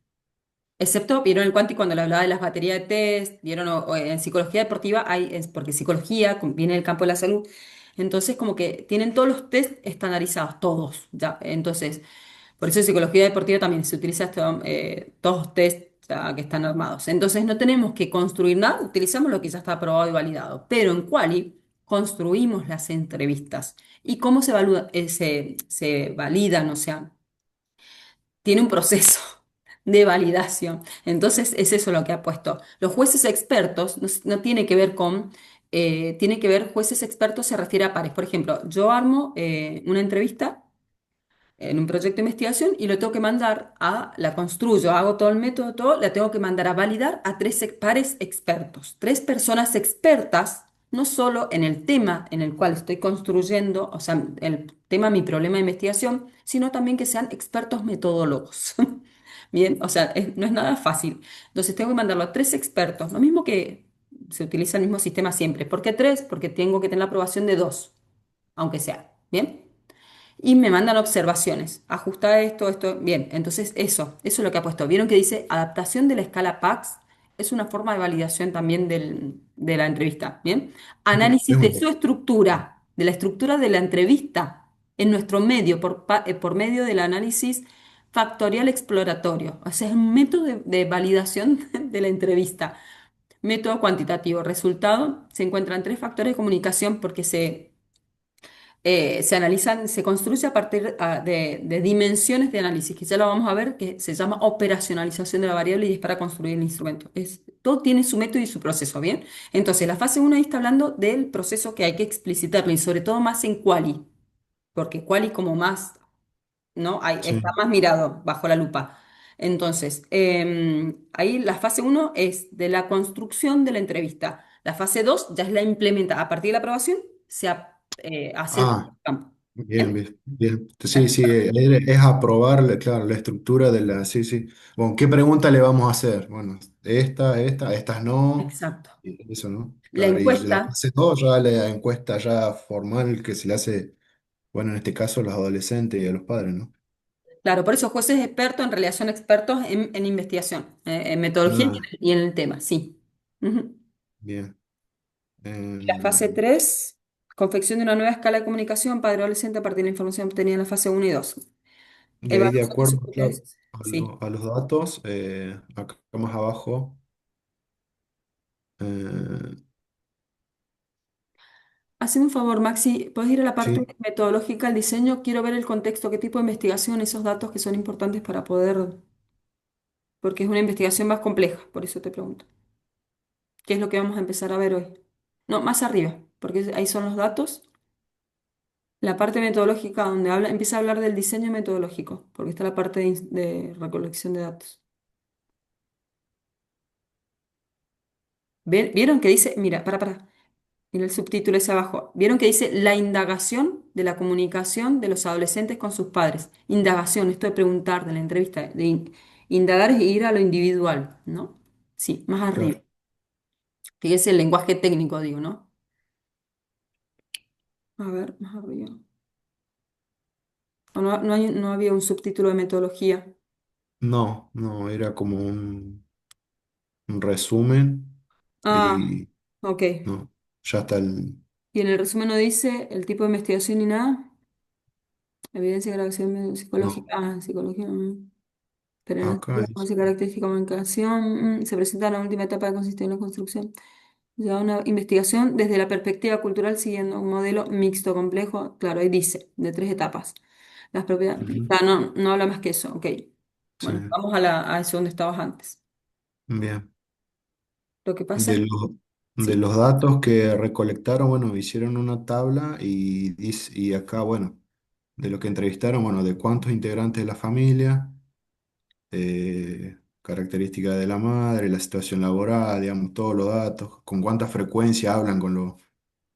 Excepto, vieron el Quanti cuando le hablaba de las baterías de test, vieron o en psicología deportiva porque psicología viene del campo de la salud, entonces como que tienen todos los test estandarizados, todos, ya. Entonces, por eso en psicología deportiva también se utiliza todos los test ya, que están armados. Entonces no tenemos que construir nada, utilizamos lo que ya está aprobado y validado. Pero en Quali construimos las entrevistas. ¿Y cómo se validan? O sea, tiene un proceso de validación. Entonces, es eso lo que ha puesto. Los jueces expertos no tiene que ver tiene que ver, jueces expertos se refiere a pares. Por ejemplo, yo armo una entrevista en un proyecto de investigación y lo tengo que mandar la construyo, hago todo el método, todo, la tengo que mandar a validar a tres pares expertos, tres personas expertas, no solo en el tema en el cual estoy construyendo, o sea, el tema, mi problema de investigación, sino también que sean expertos metodólogos. Bien, o sea, no es nada fácil. Entonces tengo que mandarlo a tres expertos, lo mismo que se utiliza el mismo sistema siempre. ¿Por qué tres? Porque tengo que tener la aprobación de dos, aunque sea. Bien y me mandan observaciones. Ajusta esto, esto. Bien, entonces eso es lo que ha puesto. ¿Vieron que dice adaptación de la escala PAX? Es una forma de validación también de la entrevista. Bien. Análisis de su estructura, de la estructura de la entrevista en nuestro medio, por medio del análisis factorial exploratorio. O sea, es un método de validación de la entrevista. Método cuantitativo. Resultado, se encuentran tres factores de comunicación porque se analizan, se construye a partir de dimensiones de análisis, que ya lo vamos a ver, que se llama operacionalización de la variable y es para construir el instrumento. Todo tiene su método y su proceso, ¿bien? Entonces, la fase uno ahí está hablando del proceso que hay que explicitarlo y sobre todo más en quali, porque quali como más, ¿no? Está Sí. más mirado bajo la lupa. Entonces, ahí la fase uno es de la construcción de la entrevista. La fase 2 ya es la implementa. A partir de la aprobación hace el Ah, campo. bien, ¿Bien? bien, bien. Sí, sí, es aprobar, claro, la estructura de la, sí, sí. Bueno, ¿qué pregunta le vamos a hacer? Bueno, estas no, Exacto. y eso, ¿no? La Claro, y la encuesta, fase 2 ya la encuesta ya formal que se le hace, bueno, en este caso a los adolescentes y a los padres, ¿no? claro, por eso jueces expertos en realidad son expertos en investigación, en metodología Ah, y en el tema, sí. Ujú. bien. La fase 3 confección de una nueva escala de comunicación padre-adolescente a partir de la información obtenida en la fase uno y 2. Y ahí de Evaluación de acuerdo, sus claro, test. Sí. a los datos, acá más abajo, eh, Hazme un favor, Maxi, ¿puedes ir a la parte sí. metodológica del diseño? Quiero ver el contexto, qué tipo de investigación, esos datos que son importantes para poder, porque es una investigación más compleja, por eso te pregunto. ¿Qué es lo que vamos a empezar a ver hoy? No, más arriba, porque ahí son los datos. La parte metodológica donde empieza a hablar del diseño metodológico, porque está la parte de recolección de datos. ¿Vieron que dice, mira, mira el subtítulo ese abajo, vieron que dice la indagación de la comunicación de los adolescentes con sus padres? Indagación, esto de preguntar, de la entrevista, indagar es ir a lo individual, ¿no? Sí, más arriba. Claro. Fíjese el lenguaje técnico, digo, ¿no? A ver, más arriba. O no había un subtítulo de metodología. No, no, era como un resumen Ah, y ok. no, ya está Y en el resumen no dice el tipo de investigación ni nada. Evidencia de grabación no, psicológica. Ah, psicología. Pero en el acá estudio, como dice. se característica de comunicación, se presenta la última etapa que consiste en la construcción. Ya una investigación desde la perspectiva cultural siguiendo un modelo mixto complejo. Claro, ahí dice, de tres etapas. Las propiedades. Ujú. Ah, no habla más que eso. Ok. Sí, Bueno, vamos a eso donde estabas antes. bien. Lo que pasa De es. los, de Sí. los datos que recolectaron, bueno, hicieron una tabla y acá, bueno, de lo que entrevistaron, bueno, de cuántos integrantes de la familia, características de la madre, la situación laboral, digamos, todos los datos, con cuánta frecuencia hablan con los,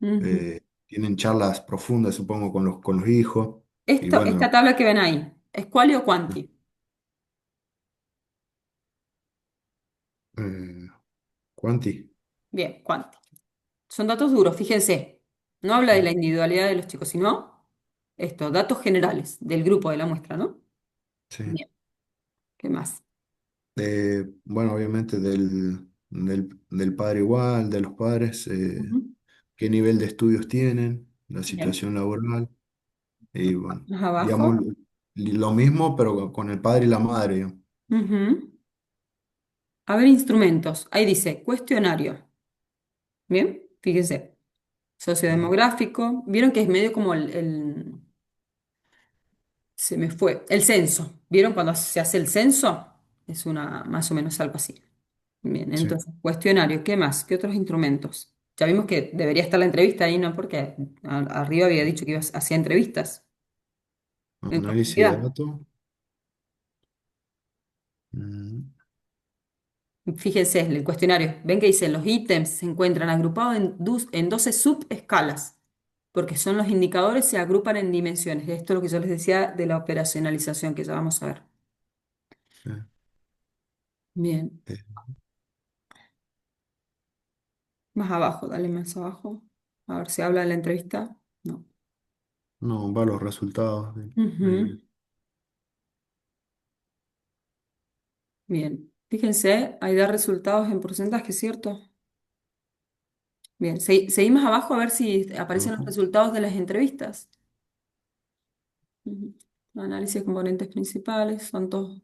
Ujú. tienen charlas profundas, supongo, con los hijos. Y Esta bueno, tabla que ven ahí, ¿es quali o quanti? eh, ¿cuánti? Bien, quanti. Son datos duros, fíjense. No habla de la individualidad de los chicos, sino esto, datos generales del grupo de la muestra, ¿no? Sí. Bien, ¿qué más? Bueno, obviamente del padre igual, de los padres, Ujú. qué nivel de estudios tienen, la Bien, situación laboral, y bueno, más digamos, abajo. lo mismo, pero con el padre y la madre, digamos. Ujú. A ver, instrumentos. Ahí dice cuestionario. Bien, fíjense. Ujú. Sociodemográfico. Vieron que es medio como se me fue. El censo. ¿Vieron cuando se hace el censo? Es una, más o menos algo así. Bien, Sí, entonces, cuestionario. ¿Qué más? ¿Qué otros instrumentos? Ya vimos que debería estar la entrevista ahí, ¿no? Porque arriba había dicho que hacía entrevistas en análisis de profundidad. datos. Mm, Fíjense, el cuestionario, ven que dice, los ítems se encuentran agrupados en 12 subescalas, porque son los indicadores, se agrupan en dimensiones. Esto es lo que yo les decía de la operacionalización, que ya vamos a ver. sí. Bien, Eh, más abajo, dale más abajo. A ver si habla de la entrevista. No. no, va los resultados. Ujú. Bien, fíjense, ahí da resultados en porcentaje, ¿cierto? Bien, seguí más abajo a ver si aparecen los Abajo. resultados de las entrevistas. Ujú. Análisis de componentes principales, son todos.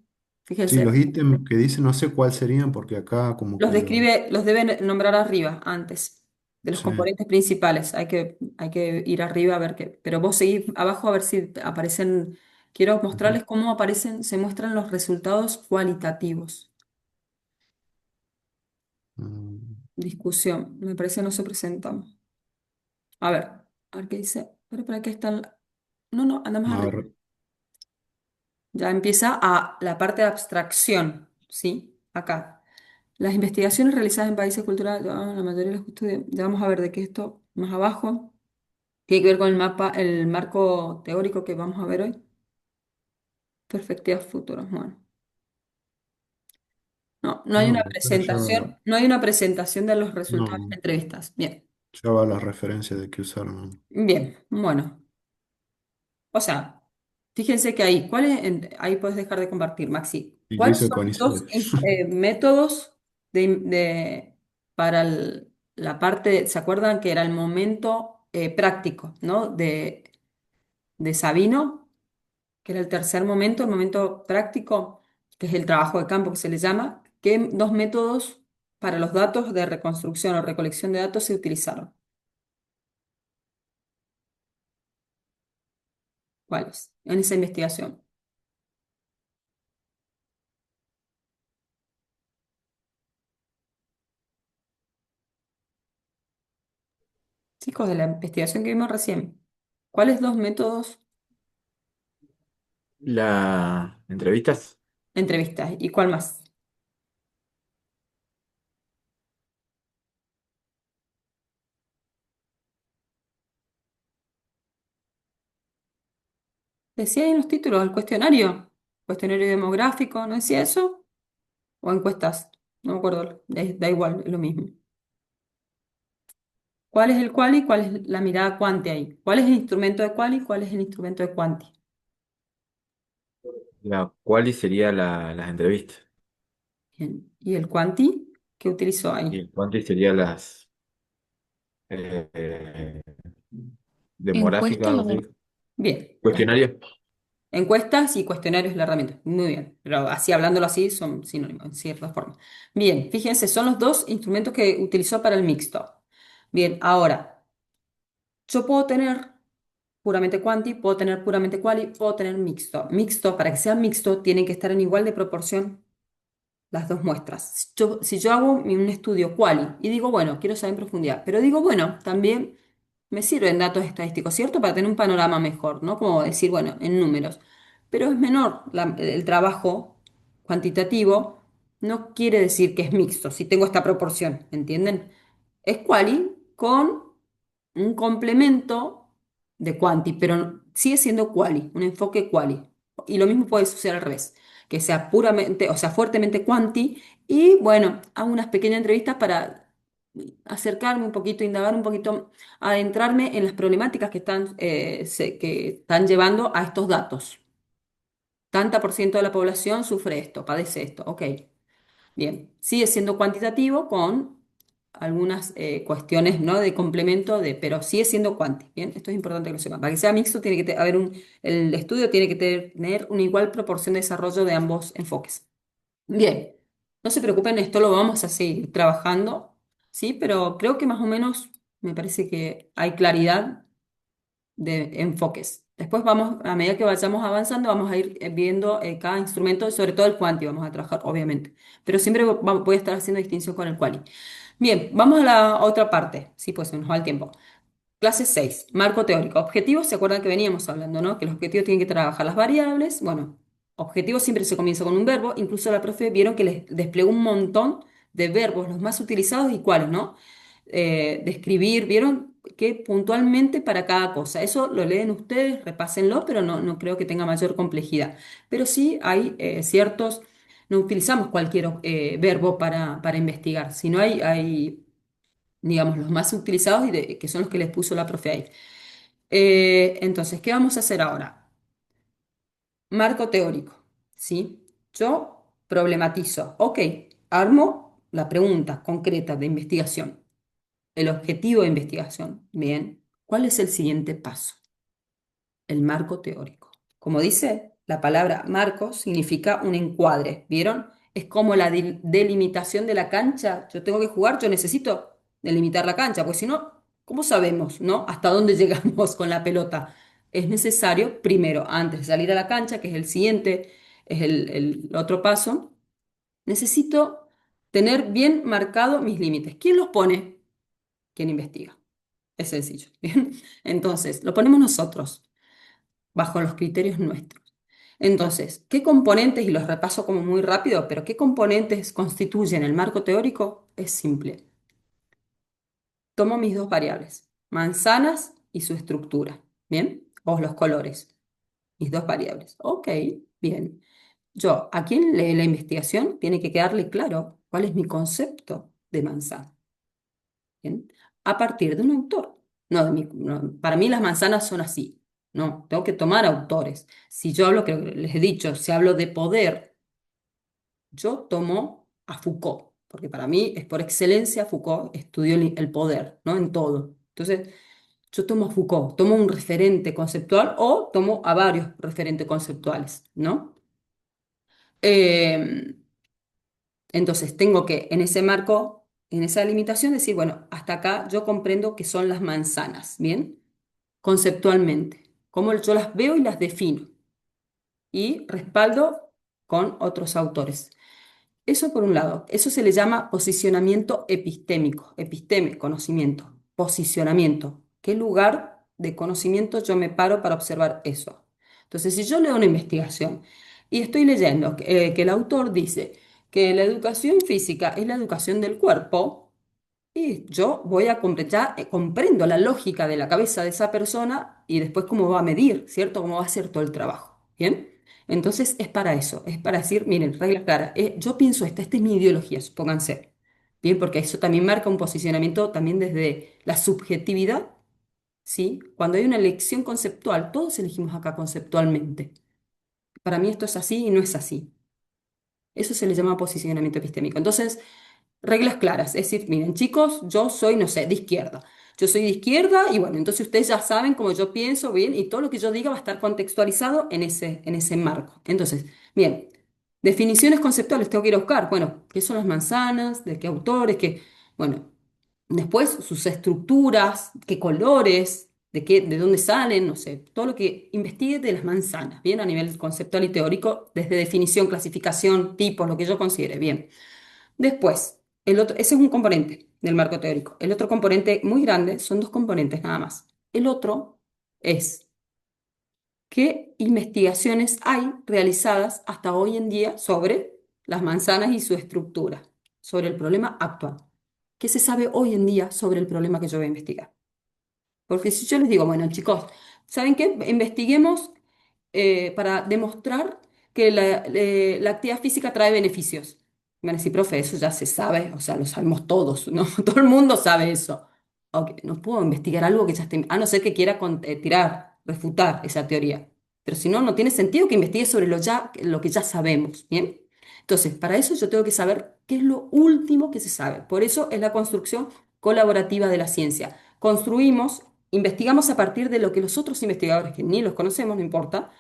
Sí, Fíjense. los ítems que dicen, no sé cuáles serían, porque acá como Los que lo... describe, los deben nombrar arriba, antes, de los Sí. componentes principales. Hay que ir arriba a ver qué. Pero vos seguís abajo a ver si aparecen. Quiero Ujú. mostrarles cómo aparecen, se muestran los resultados cualitativos. Mm, Discusión. Me parece no se presentan. A ver qué dice. Pero para qué están. No, no, anda más a arriba. ver, Ya empieza a la parte de abstracción, ¿sí? Acá. Las investigaciones realizadas en países culturales, la mayoría de los estudios, ya vamos a ver de qué esto más abajo. Tiene que ver con el mapa, el marco teórico que vamos a ver hoy. Perspectivas futuras. Bueno, no, no hay no, una acá ya va, presentación, no hay una presentación de los resultados de no, las entrevistas. Bien, ya va la referencia de que usaron. bien, bueno. O sea, fíjense que ahí, ahí puedes dejar de compartir, Maxi. Y lo ¿Cuáles hice son con los dos Isabel. métodos para la parte, ¿se acuerdan que era el momento práctico, ¿no? De Sabino, que era el tercer momento, el momento práctico, que es el trabajo de campo que se le llama. ¿Qué dos métodos para los datos de reconstrucción o recolección de datos se utilizaron? ¿Cuáles? En esa investigación. Chicos, de la investigación que vimos recién, ¿cuáles dos métodos La entrevistas, entrevistas y cuál más? Decía ahí en los títulos, el cuestionario demográfico, ¿no decía eso? O encuestas, no me acuerdo, da igual, es lo mismo. ¿Cuál es el quali y cuál es la mirada cuanti ahí? ¿Cuál es el instrumento de quali y cuál es el instrumento de quanti? la cual sería las entrevistas. Bien. ¿Y el quanti? ¿Qué utilizó Y ahí? el cuánto sería las eh, demográficas, Encuesta, algo así. Bien, Cuestionarios. encuestas y cuestionarios es la herramienta. Muy bien, pero así hablándolo así son sinónimos en cierta forma. Bien, fíjense, son los dos instrumentos que utilizó para el mixto. Bien, ahora, yo puedo tener puramente quanti, puedo tener puramente quali, puedo tener mixto. Mixto, para que sea mixto, tienen que estar en igual de proporción las dos muestras. Si yo hago un estudio quali y digo, bueno, quiero saber en profundidad, pero digo, bueno, también me sirven datos estadísticos, ¿cierto? Para tener un panorama mejor, ¿no? Como decir, bueno, en números. Pero es menor el trabajo cuantitativo, no quiere decir que es mixto, si tengo esta proporción, ¿entienden? Es quali con un complemento de quanti, pero sigue siendo quali, un enfoque quali. Y lo mismo puede suceder al revés, que sea puramente, o sea, fuertemente quanti, y bueno, hago unas pequeñas entrevistas para acercarme un poquito, indagar un poquito, adentrarme en las problemáticas que están llevando a estos datos. Tanta por ciento de la población sufre esto, padece esto. Ok, bien. Sigue siendo cuantitativo con algunas cuestiones, ¿no? De complemento, pero sigue siendo cuanti. Bien, esto es importante que lo sepan. Para que sea mixto, tiene que haber el estudio tiene que tener una igual proporción de desarrollo de ambos enfoques. Bien, no se preocupen, esto lo vamos a seguir trabajando, ¿sí? Pero creo que más o menos me parece que hay claridad de enfoques. Después vamos, a medida que vayamos avanzando, vamos a ir viendo cada instrumento, sobre todo el quanti, vamos a trabajar, obviamente. Pero siempre voy a estar haciendo distinción con el quali. Bien, vamos a la otra parte. Sí, pues se nos va el tiempo. Clase 6, marco teórico. Objetivos, ¿se acuerdan que veníamos hablando, no? Que los objetivos tienen que trabajar las variables. Bueno, objetivos siempre se comienza con un verbo. Incluso la profe vieron que les desplegó un montón de verbos, los más utilizados y cuáles, ¿no? Describir, vieron que puntualmente para cada cosa. Eso lo leen ustedes, repásenlo, pero no creo que tenga mayor complejidad. Pero sí hay ciertos, no utilizamos cualquier verbo para investigar, sino hay digamos, los más utilizados y que son los que les puso la profe ahí. Entonces, ¿qué vamos a hacer ahora? Marco teórico, ¿sí? Yo problematizo, ok, armo la pregunta concreta de investigación, el objetivo de investigación. Bien, ¿cuál es el siguiente paso? El marco teórico. Como dice, la palabra marco significa un encuadre, ¿vieron? Es como la delimitación de la cancha. Yo tengo que jugar, yo necesito delimitar la cancha, pues si no, ¿cómo sabemos, no? Hasta dónde llegamos con la pelota. Es necesario, primero, antes de salir a la cancha, que es el siguiente, es el otro paso, necesito tener bien marcados mis límites. ¿Quién los pone? ¿Quién investiga? Es sencillo, ¿bien? Entonces, lo ponemos nosotros bajo los criterios nuestros. Entonces, ¿qué componentes, y los repaso como muy rápido, pero qué componentes constituyen el marco teórico? Es simple. Tomo mis dos variables, manzanas y su estructura, ¿bien? O los colores, mis dos variables. Ok, bien. Yo, a quien lee la investigación, tiene que quedarle claro cuál es mi concepto de manzana, ¿bien? A partir de un autor. No, para mí las manzanas son así. No, tengo que tomar autores. Si yo hablo, que les he dicho, si hablo de poder, yo tomo a Foucault, porque para mí es por excelencia Foucault, estudió el poder, ¿no? En todo. Entonces, yo tomo a Foucault, tomo un referente conceptual o tomo a varios referentes conceptuales, ¿no? Eh, entonces, tengo que en ese marco, en esa limitación, decir, bueno, hasta acá yo comprendo que son las manzanas, ¿bien? Conceptualmente, cómo yo las veo y las defino, y respaldo con otros autores. Eso por un lado, eso se le llama posicionamiento epistémico, episteme, conocimiento, posicionamiento. ¿Qué lugar de conocimiento yo me paro para observar eso? Entonces, si yo leo una investigación y estoy leyendo que el autor dice que la educación física es la educación del cuerpo, y yo voy a comprender, comprendo la lógica de la cabeza de esa persona y después cómo va a medir, ¿cierto? Cómo va a hacer todo el trabajo. ¿Bien? Entonces es para eso, es para decir, miren, regla clara, yo pienso esta es mi ideología, supónganse. Bien, porque eso también marca un posicionamiento también desde la subjetividad, ¿sí? Cuando hay una elección conceptual, todos elegimos acá conceptualmente. Para mí esto es así y no es así. Eso se le llama posicionamiento epistémico. Entonces, reglas claras, es decir, miren, chicos, yo soy, no sé, de izquierda. Yo soy de izquierda y bueno, entonces ustedes ya saben cómo yo pienso, bien, y todo lo que yo diga va a estar contextualizado en ese marco. Entonces, bien, definiciones conceptuales tengo que ir a buscar. Bueno, ¿qué son las manzanas? ¿De qué autores? Bueno, después sus estructuras, qué colores, de dónde salen, no sé, todo lo que investigue de las manzanas, bien, a nivel conceptual y teórico, desde definición, clasificación, tipos, lo que yo considere, bien. Después, Ese es un componente del marco teórico. El otro componente muy grande son dos componentes nada más. El otro es qué investigaciones hay realizadas hasta hoy en día sobre las manzanas y su estructura, sobre el problema actual. ¿Qué se sabe hoy en día sobre el problema que yo voy a investigar? Porque si yo les digo, bueno, chicos, ¿saben qué? Investiguemos para demostrar que la actividad física trae beneficios. Me van a decir, profe, eso ya se sabe, o sea, lo sabemos todos, ¿no? Todo el mundo sabe eso. Ok, no puedo investigar algo que ya esté, a no ser que quiera tirar, refutar esa teoría. Pero si no, no tiene sentido que investigue sobre lo que ya sabemos, ¿bien? Entonces, para eso yo tengo que saber qué es lo último que se sabe. Por eso es la construcción colaborativa de la ciencia. Construimos, investigamos a partir de lo que los otros investigadores, que ni los conocemos, no importa,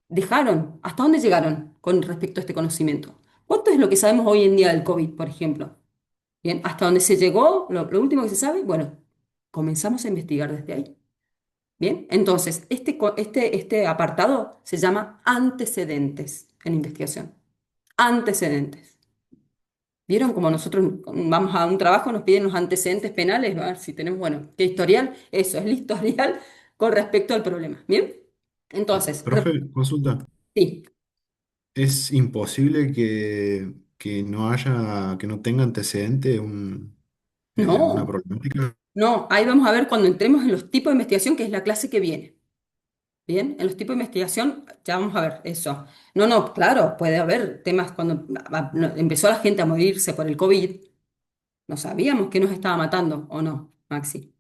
dejaron, hasta dónde llegaron con respecto a este conocimiento. ¿Cuánto es lo que sabemos hoy en día del COVID, por ejemplo? Bien, hasta dónde se llegó, lo último que se sabe, bueno, comenzamos a investigar desde ahí. Bien, entonces, este apartado se llama antecedentes en investigación. Antecedentes. ¿Vieron como nosotros vamos a un trabajo, nos piden los antecedentes penales? A ver si tenemos, bueno, ¿qué historial? Eso es el historial con respecto al problema. ¿Bien? Entonces, Profe, consulta. sí, ¿Es imposible que no tenga antecedente una no, problemática? no, ahí vamos a ver cuando entremos en los tipos de investigación, que es la clase que viene. Bien, en los tipos de investigación ya vamos a ver eso. No, no, claro, puede haber temas cuando no, empezó la gente a morirse por el COVID, no sabíamos que nos estaba matando, ¿o no, Maxi?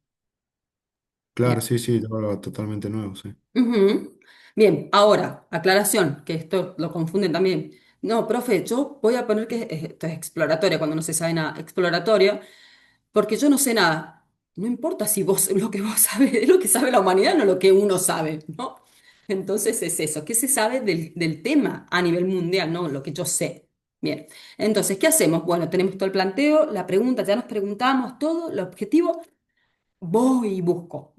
Claro, Bien. sí, sí, algo totalmente nuevo, sí. Ujú. Bien, ahora, aclaración, que esto lo confunden también. No, profe, yo voy a poner que esto es exploratoria, cuando no se sabe nada, exploratoria, porque yo no sé nada. No importa si vos lo que vos sabés es lo que sabe la humanidad, no lo que uno sabe, ¿no? Entonces es eso, ¿qué se sabe del tema a nivel mundial, no lo que yo sé? Bien, entonces, ¿qué hacemos? Bueno, tenemos todo el planteo, la pregunta, ya nos preguntamos todo, el objetivo. Voy y busco,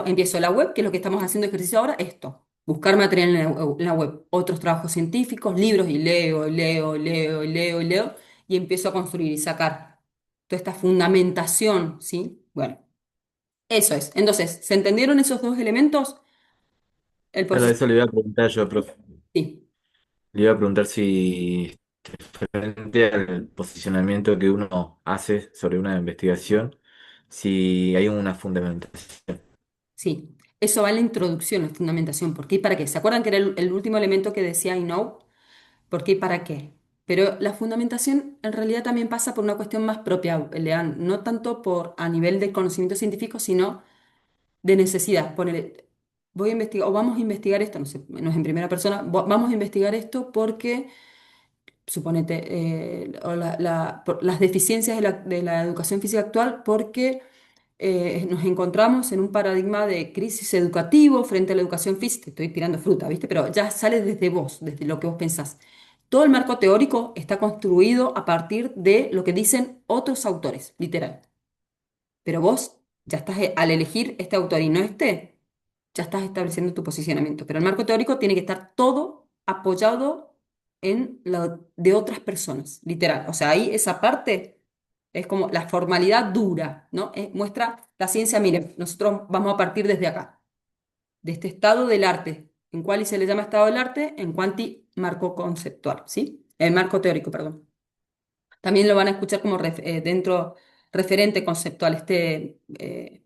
empiezo la web, que es lo que estamos haciendo ejercicio ahora, esto, buscar material en la web, otros trabajos científicos, libros, y leo, y leo, y leo, y leo, y leo, y empiezo a construir y sacar toda esta fundamentación, ¿sí? Bueno, eso es. Entonces, ¿se entendieron esos dos elementos? El Claro, proceso, eso le iba a preguntar yo, profe. sí. Le iba a preguntar si frente al posicionamiento que uno hace sobre una investigación, si hay una fundamentación. Sí, eso va en la introducción, la fundamentación. ¿Por qué y para qué? ¿Se acuerdan que era el último elemento que decía I know? ¿Por qué y para qué? Pero la fundamentación en realidad también pasa por una cuestión más propia, Lean, no tanto por a nivel de conocimiento científico, sino de necesidad. Poner, voy a investigar, o vamos a investigar esto, no sé, no es en primera persona, vamos a investigar esto porque, suponete, o por las deficiencias de la educación física actual, porque nos encontramos en un paradigma de crisis educativo frente a la educación física. Estoy tirando fruta, ¿viste? Pero ya sale desde vos, desde lo que vos pensás. Todo el marco teórico está construido a partir de lo que dicen otros autores, literal. Pero vos ya estás, al elegir este autor y no este, ya estás estableciendo tu posicionamiento. Pero el marco teórico tiene que estar todo apoyado en lo de otras personas, literal. O sea, ahí esa parte es como la formalidad dura, ¿no? Muestra la ciencia, miren, nosotros vamos a partir desde acá, de este estado del arte. En quali se le llama estado del arte, en quanti marco conceptual, ¿sí? El marco teórico, perdón. También lo van a escuchar como dentro referente conceptual, este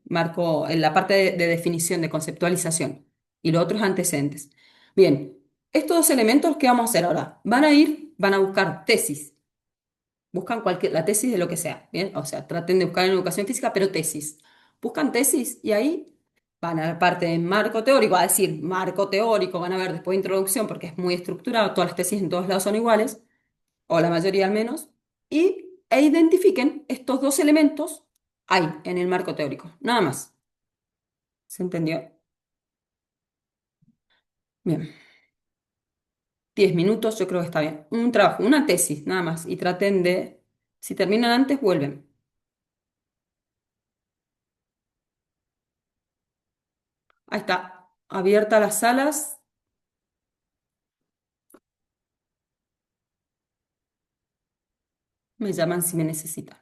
marco, en la parte de definición, de conceptualización, y los otros antecedentes. Bien, estos dos elementos, ¿qué vamos a hacer ahora? Van a buscar tesis, buscan la tesis de lo que sea, ¿bien? O sea, traten de buscar en educación física, pero tesis. Buscan tesis y ahí van a la parte de marco teórico, a decir marco teórico, van a ver después introducción, porque es muy estructurado, todas las tesis en todos lados son iguales o la mayoría al menos, e identifiquen estos dos elementos ahí, en el marco teórico. Nada más. ¿Se entendió? Bien. 10 minutos, yo creo que está bien. Un trabajo, una tesis, nada más. Y traten de, si terminan antes, vuelven. Ahí está. Abierta las salas. Me llaman si me necesitan.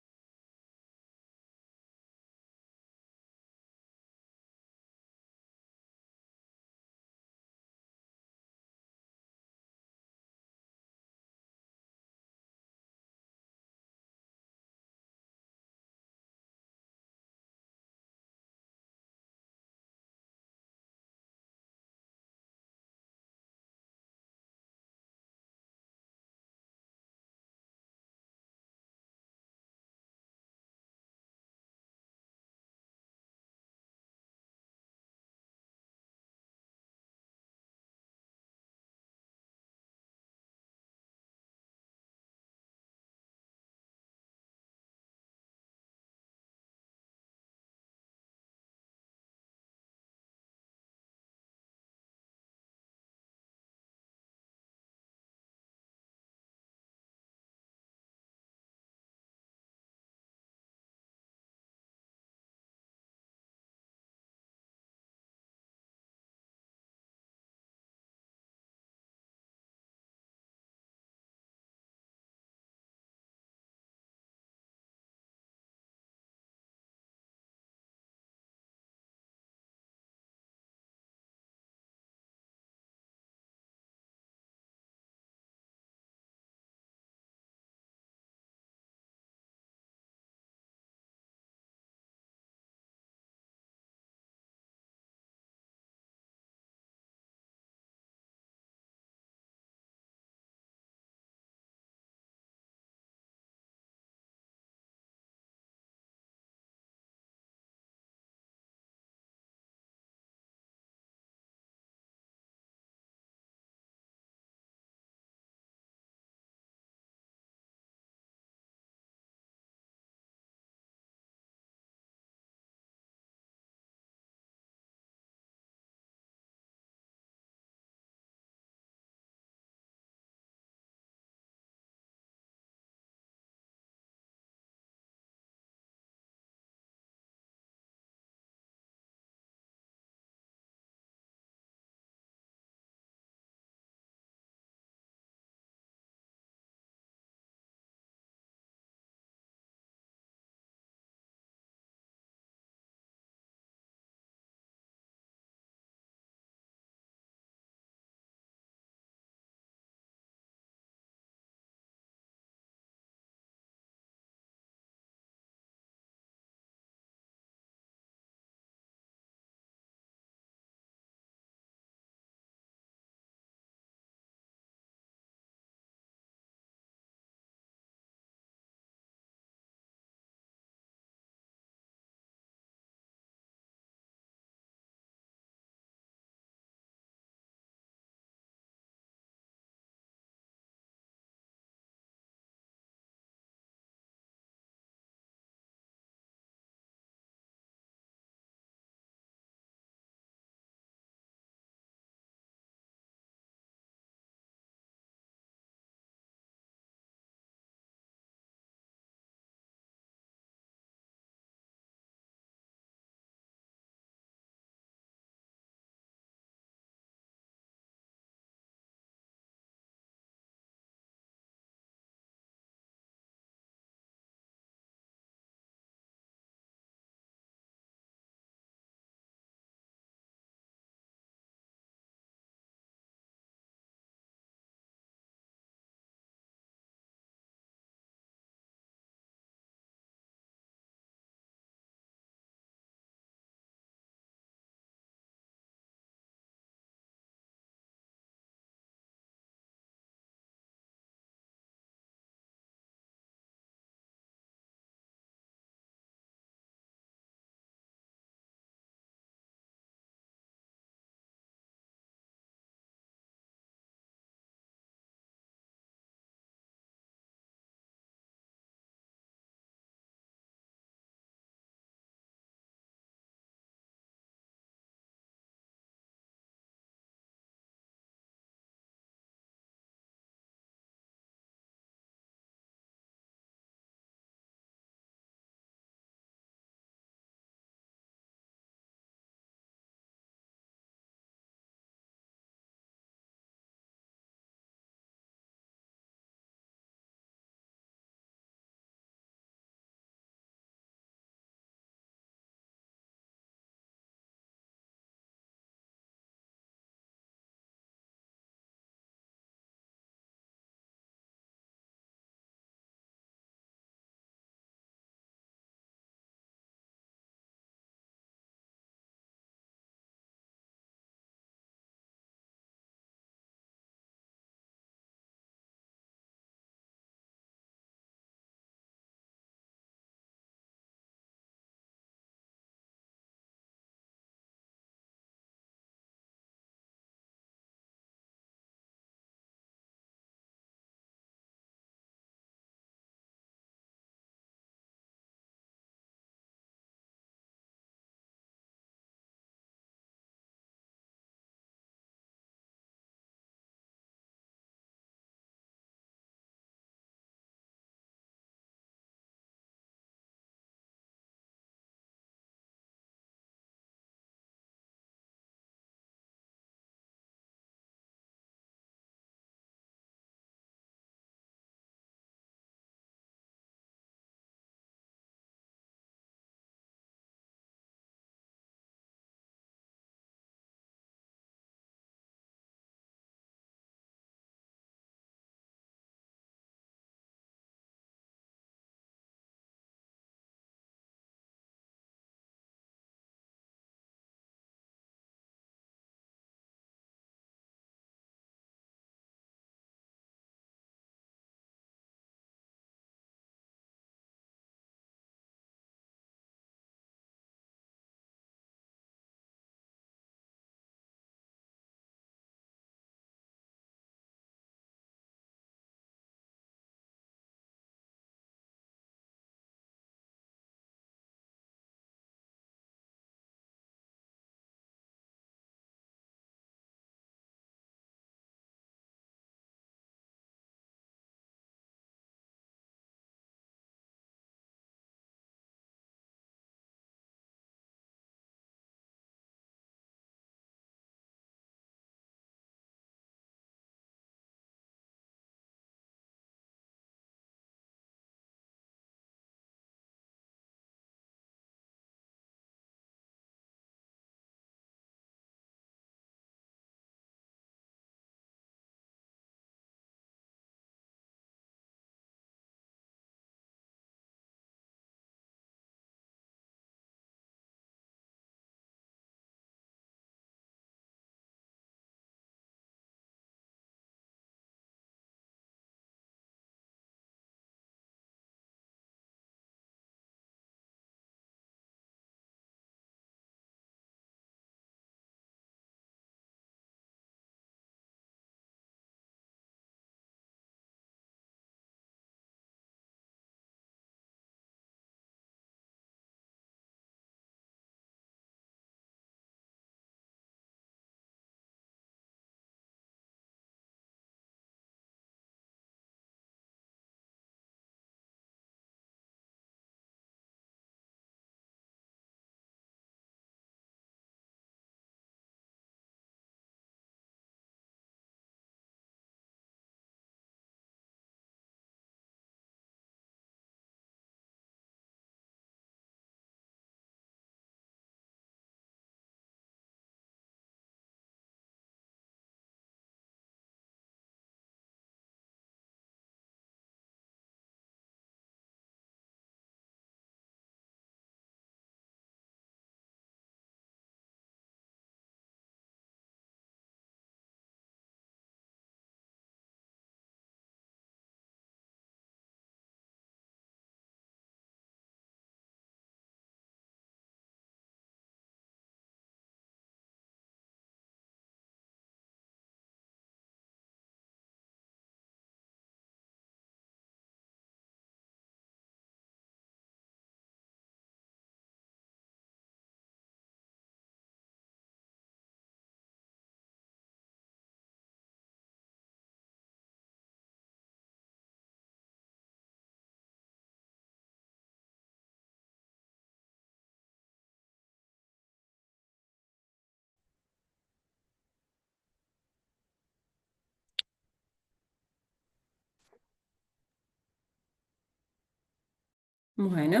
Bueno,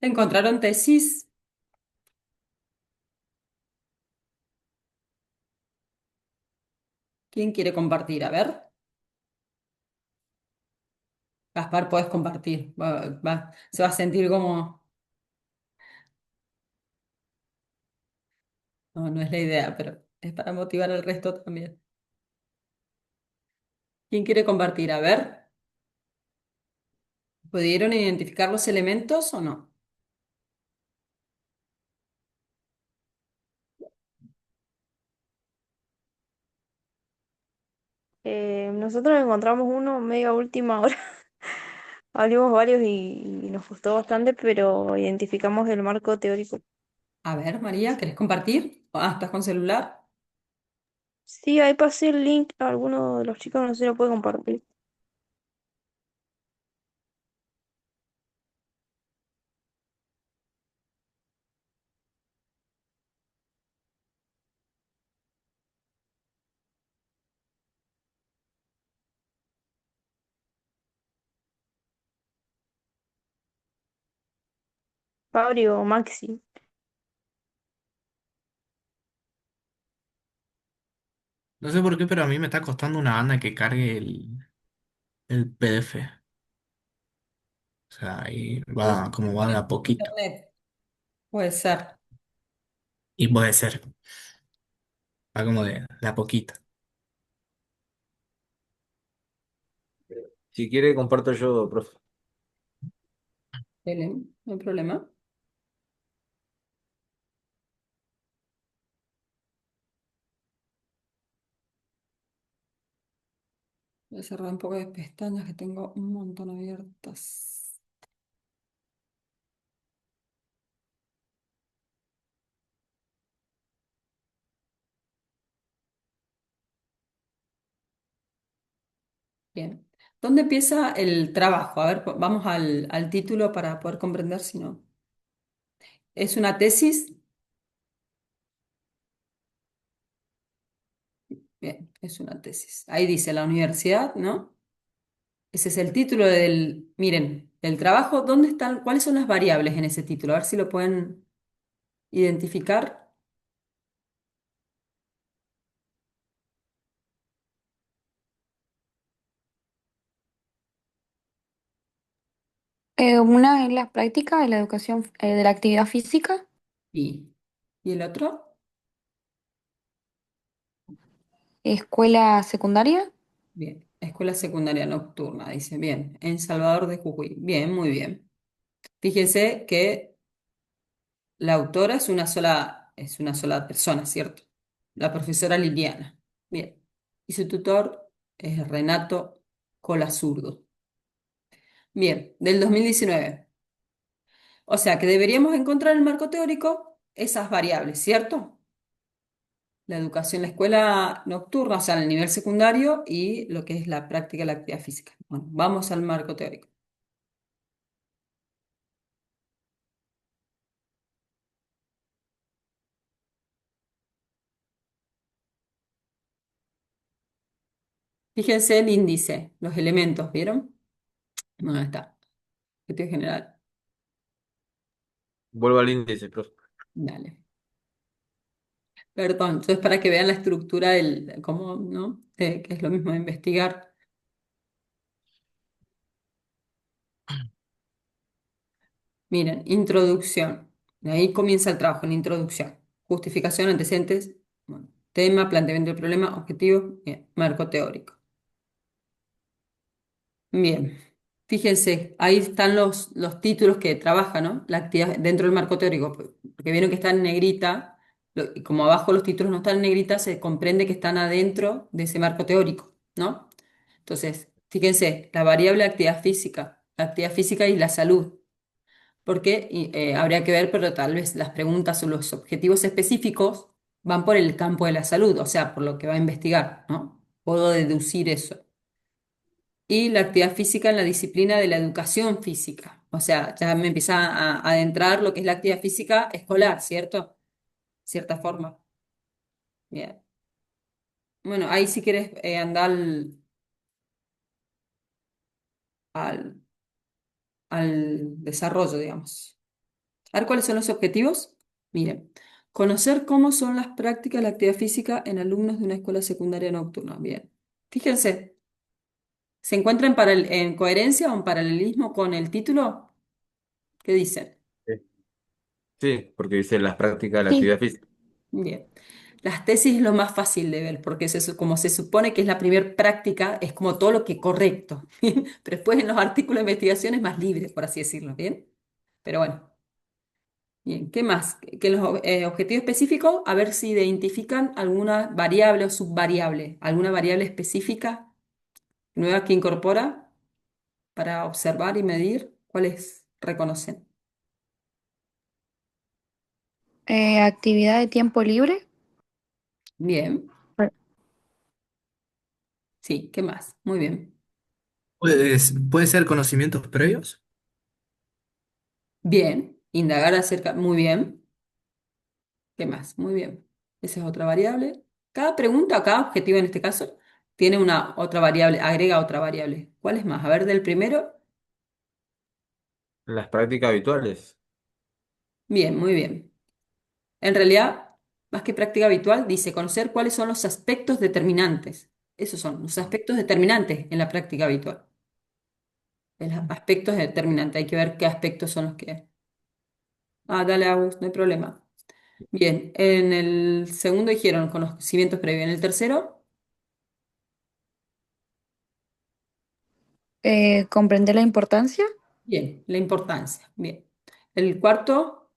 encontraron tesis. ¿Quién quiere compartir? A ver, Gaspar, puedes compartir. Se va a sentir como... No, no es la idea, pero es para motivar al resto también. ¿Quién quiere compartir? A ver, ¿pudieron identificar los elementos o no? Nosotros encontramos uno medio a última hora. Abrimos varios y nos gustó bastante, pero identificamos el marco teórico. A ver, María, ¿querés compartir? Ah, ¿estás con celular? Sí, ahí pasé el link a alguno de los chicos, no sé si lo puede compartir. Fabri o Maxi. No sé por qué, pero a mí me está costando una banda que cargue el PDF. O sea, ahí Puede va como va de ser a poquito. internet. Puede ser. Y puede ser, va como de a poquito. Si quiere, comparto yo, profe. Belén, no hay problema. Voy a cerrar un poco de pestañas que tengo un montón abiertas. Bien. ¿Dónde empieza el trabajo? A ver, vamos al título para poder comprender si no. ¿Es una tesis? Bien, es una tesis. Ahí dice la universidad, ¿no? Ese es el título del, miren, el trabajo, ¿dónde están, cuáles son las variables en ese título? A ver si lo pueden identificar. Una es la práctica de la educación, de la actividad física, Y, ¿y el otro? escuela secundaria. Bien, escuela secundaria nocturna, dice. Bien, en Salvador de Jujuy. Bien, muy bien. Fíjense que la autora es una sola persona, ¿cierto? La profesora Liliana. Bien. Y su tutor es Renato Colazurdo. Bien, del 2019. O sea que deberíamos encontrar en el marco teórico esas variables, ¿cierto? La educación, la escuela nocturna, o sea, en el nivel secundario y lo que es la práctica de la actividad física. Bueno, vamos al marco teórico. Fíjense el índice, los elementos, ¿vieron? No, está. Objetivo general. Vuelvo al índice, profe. Dale. Perdón, entonces para que vean la estructura del, cómo, ¿no? Que es lo mismo de investigar. Miren, introducción. De ahí comienza el trabajo en introducción. Justificación, antecedentes, bueno, tema, planteamiento del problema, objetivo, bien, marco teórico. Bien, fíjense, ahí están los títulos que trabaja, ¿no? La actividad dentro del marco teórico, porque vieron que está en negrita, y como abajo los títulos no están en negrita, se comprende que están adentro de ese marco teórico, ¿no? Entonces, fíjense, la actividad física y la salud, porque habría que ver, pero tal vez las preguntas o los objetivos específicos van por el campo de la salud, o sea, por lo que va a investigar, ¿no? Puedo deducir eso y la actividad física en la disciplina de la educación física. O sea, ya me empieza a adentrar lo que es la actividad física escolar, ¿cierto? Cierta forma. Bien. Bueno, ahí si quieres andar al al desarrollo, digamos. A ver cuáles son los objetivos. Miren, conocer cómo son las prácticas de la actividad física en alumnos de una escuela secundaria nocturna. Bien, fíjense, ¿se encuentra en coherencia o en paralelismo con el título? ¿Qué dicen? Sí, sí, porque dice las prácticas de la Sí. actividad física. Bien. Las tesis es lo más fácil de ver, porque como se supone que es la primera práctica, es como todo lo que correcto. Pero después en los artículos de investigación es más libre, por así decirlo, ¿bien? Pero bueno, bien. ¿Qué más? Que los objetivos específicos, a ver si identifican alguna variable o subvariable, alguna variable específica nueva que incorpora para observar y medir, ¿cuáles reconocen? Actividad de tiempo libre. Bien, sí, ¿qué más? Muy bien. Puede ser conocimientos previos. Bien, indagar acerca, muy bien. ¿Qué más? Muy bien. Esa es otra variable. Cada pregunta, cada objetivo en este caso, tiene una otra variable, agrega otra variable. ¿Cuál es más? A ver, del primero. Las prácticas habituales. Bien, muy bien. En realidad, más que práctica habitual, dice conocer cuáles son los aspectos determinantes. Esos son los aspectos determinantes en la práctica habitual. Los aspectos determinantes. Hay que ver qué aspectos son los que. Ah, dale, Agus, no hay problema. Bien, en el segundo dijeron conocimientos previos. En el tercero, Comprender la importancia. bien, la importancia. Bien. El cuarto,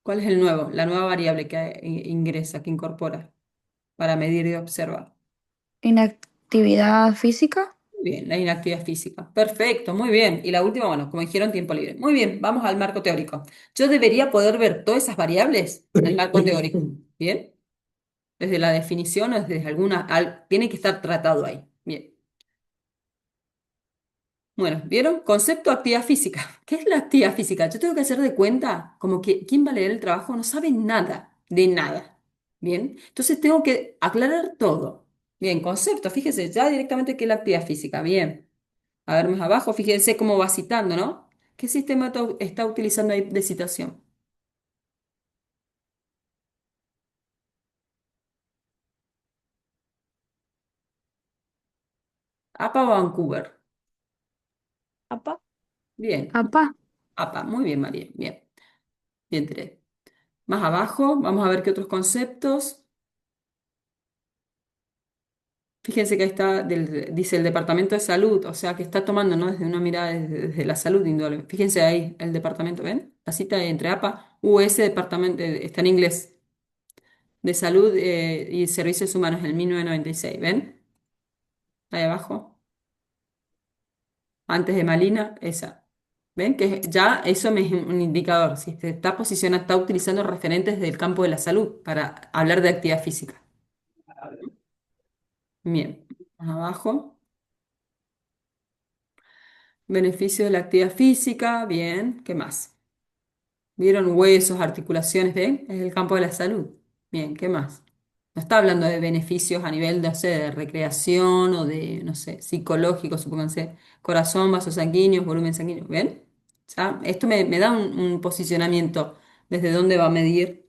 ¿cuál es el nuevo? La nueva variable que ingresa, que incorpora para medir y observar. Inactividad física. Muy bien, la inactividad física. Perfecto, muy bien. Y la última, bueno, como dijeron, tiempo libre. Muy bien, vamos al marco teórico. Yo debería poder ver todas esas variables en el marco teórico. Bien, desde la definición o desde alguna, tiene que estar tratado ahí. Bien. Bueno, ¿vieron? Concepto actividad física. ¿Qué es la actividad física? Yo tengo que hacer de cuenta como que quien va a leer el trabajo no sabe nada, de nada. Bien, entonces tengo que aclarar todo. Bien, concepto, fíjese ya directamente qué es la actividad física. Bien, a ver más abajo, fíjense cómo va citando, ¿no? ¿Qué sistema está utilizando ahí de citación? APA o Vancouver. APA. Bien, APA. APA, muy bien, María. Bien, bien, Tere. Más abajo, vamos a ver qué otros conceptos. Fíjense que ahí está, dice el Departamento de Salud, o sea que está tomando, ¿no? Desde una mirada desde la salud, indudable. Fíjense ahí el departamento, ¿ven? La cita entre APA, ese departamento está en inglés, de Salud y Servicios Humanos, en 1996, ¿ven? Ahí abajo, antes de Malina, esa. ¿Ven? Que ya eso me es un indicador, si está posicionado, está utilizando referentes del campo de la salud para hablar de actividad física. Bien, más abajo. Beneficio de la actividad física, bien, ¿qué más? ¿Vieron huesos, articulaciones? ¿Ven? Es el campo de la salud. Bien, ¿qué más? No está hablando de beneficios a nivel, no sé, de recreación o de, no sé, psicológico, supónganse, corazón, vasos sanguíneos, volumen sanguíneo. ¿Ven? O sea, esto me da un posicionamiento desde dónde va a medir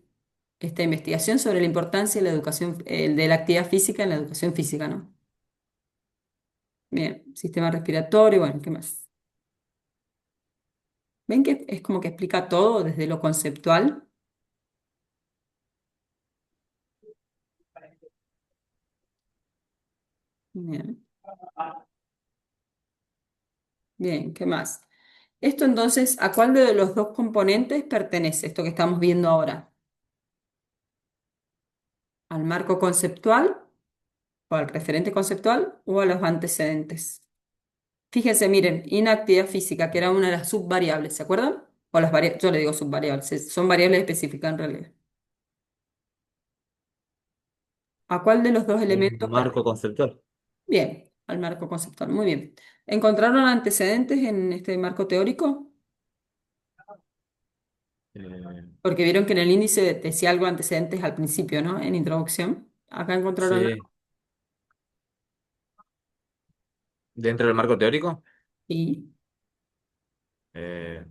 esta investigación sobre la importancia de la educación, de la actividad física en la educación física, ¿no? Bien, sistema respiratorio, bueno, ¿qué más? ¿Ven que es como que explica todo desde lo conceptual? Bien, bien, ¿qué más? Esto entonces, ¿a cuál de los dos componentes pertenece esto que estamos viendo ahora? ¿Al marco conceptual o al referente conceptual o a los antecedentes? Fíjense, miren, inactividad física, que era una de las subvariables, ¿se acuerdan? O las variables, yo le digo subvariables, son variables específicas en realidad. ¿A cuál de los dos elementos Marco conceptual. Bien, al marco conceptual, muy bien. ¿Encontraron antecedentes en este marco teórico? Eh, Porque vieron que en el índice decía algo antecedentes al principio, ¿no? En introducción. Acá encontraron sí, algo. Dentro del marco teórico, Y eh,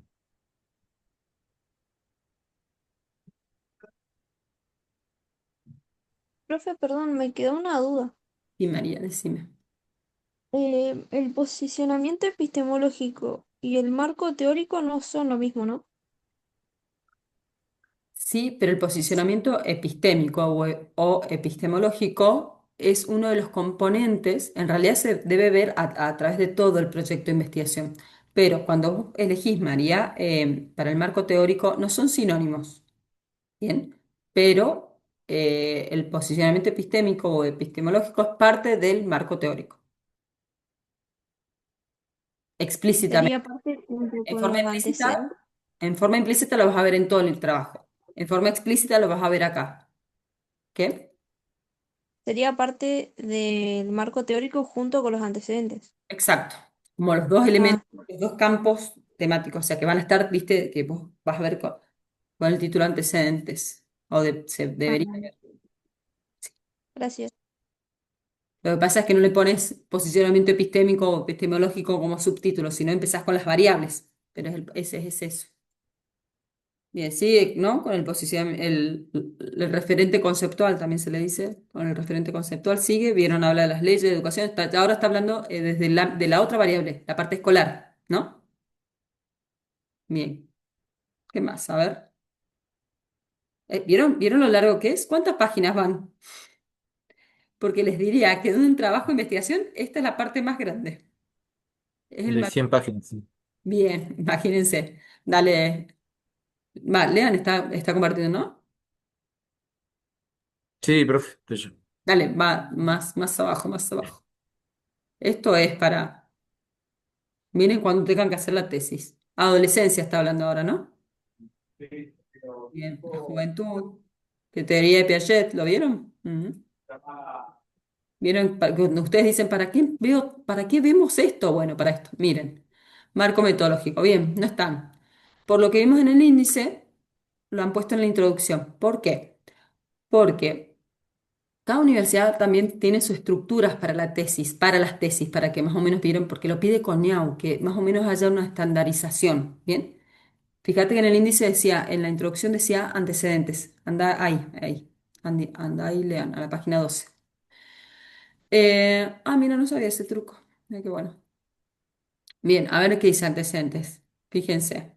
Profe, perdón, me quedó una duda. María, decime. El posicionamiento epistemológico y el marco teórico no son lo mismo, ¿no? Sí, pero el posicionamiento epistémico o epistemológico es uno de los componentes, en realidad se debe ver a través de todo el proyecto de investigación, pero cuando vos elegís, María, para el marco teórico no son sinónimos, ¿bien? Pero el posicionamiento epistémico o epistemológico es parte del marco teórico, Sería explícitamente. parte junto En con forma los implícita, antecedentes. en forma implícita lo vas a ver en todo el trabajo. En forma explícita lo vas a ver acá. ¿Qué? Sería parte del marco teórico junto con los antecedentes. Exacto. Como los dos Ah, elementos, los dos campos temáticos, o sea, que van a estar, viste, que vos vas a ver con el título antecedentes, se ah, debería ver. gracias. Lo que pasa es que no le pones posicionamiento epistémico o epistemológico como subtítulo, sino empezás con las variables, pero ese es eso. Bien, sigue, ¿no? Con el posicionamiento, el referente conceptual también se le dice, con el referente conceptual sigue, vieron hablar de las leyes de educación, ahora está hablando desde de la otra variable, la parte escolar, ¿no? Bien, ¿qué más? A ver. ¿Vieron lo largo que es? ¿Cuántas páginas van? Porque les diría que de un trabajo de investigación, esta es la parte más grande. Es el de mar- 100 páginas. Sí, Bien, imagínense. Dale, va, Lean está compartiendo, ¿no? sí, profe. Estoy yo. Dale, va más abajo, más abajo. Esto es para, miren cuando tengan que hacer la tesis. Adolescencia está hablando ahora, ¿no? Bien, la juventud. ¿Qué teoría de Piaget? ¿Lo vieron? Ujú. ¿Vieron? Cuando ustedes dicen, ¿para qué vemos esto? Bueno, para esto. Miren, marco metodológico. Bien, no están. Por lo que vimos en el índice, lo han puesto en la introducción. ¿Por qué? Porque cada universidad también tiene sus estructuras para la tesis, para las tesis, para que más o menos vieron, porque lo pide CONIAU, que más o menos haya una estandarización. ¿Bien? Fíjate que en el índice decía, en la introducción decía antecedentes. Anda ahí, ahí. Anda ahí, lean, a la página 12. Mira, no sabía ese truco. Mira qué bueno. Bien, a ver qué dice antecedentes. Fíjense.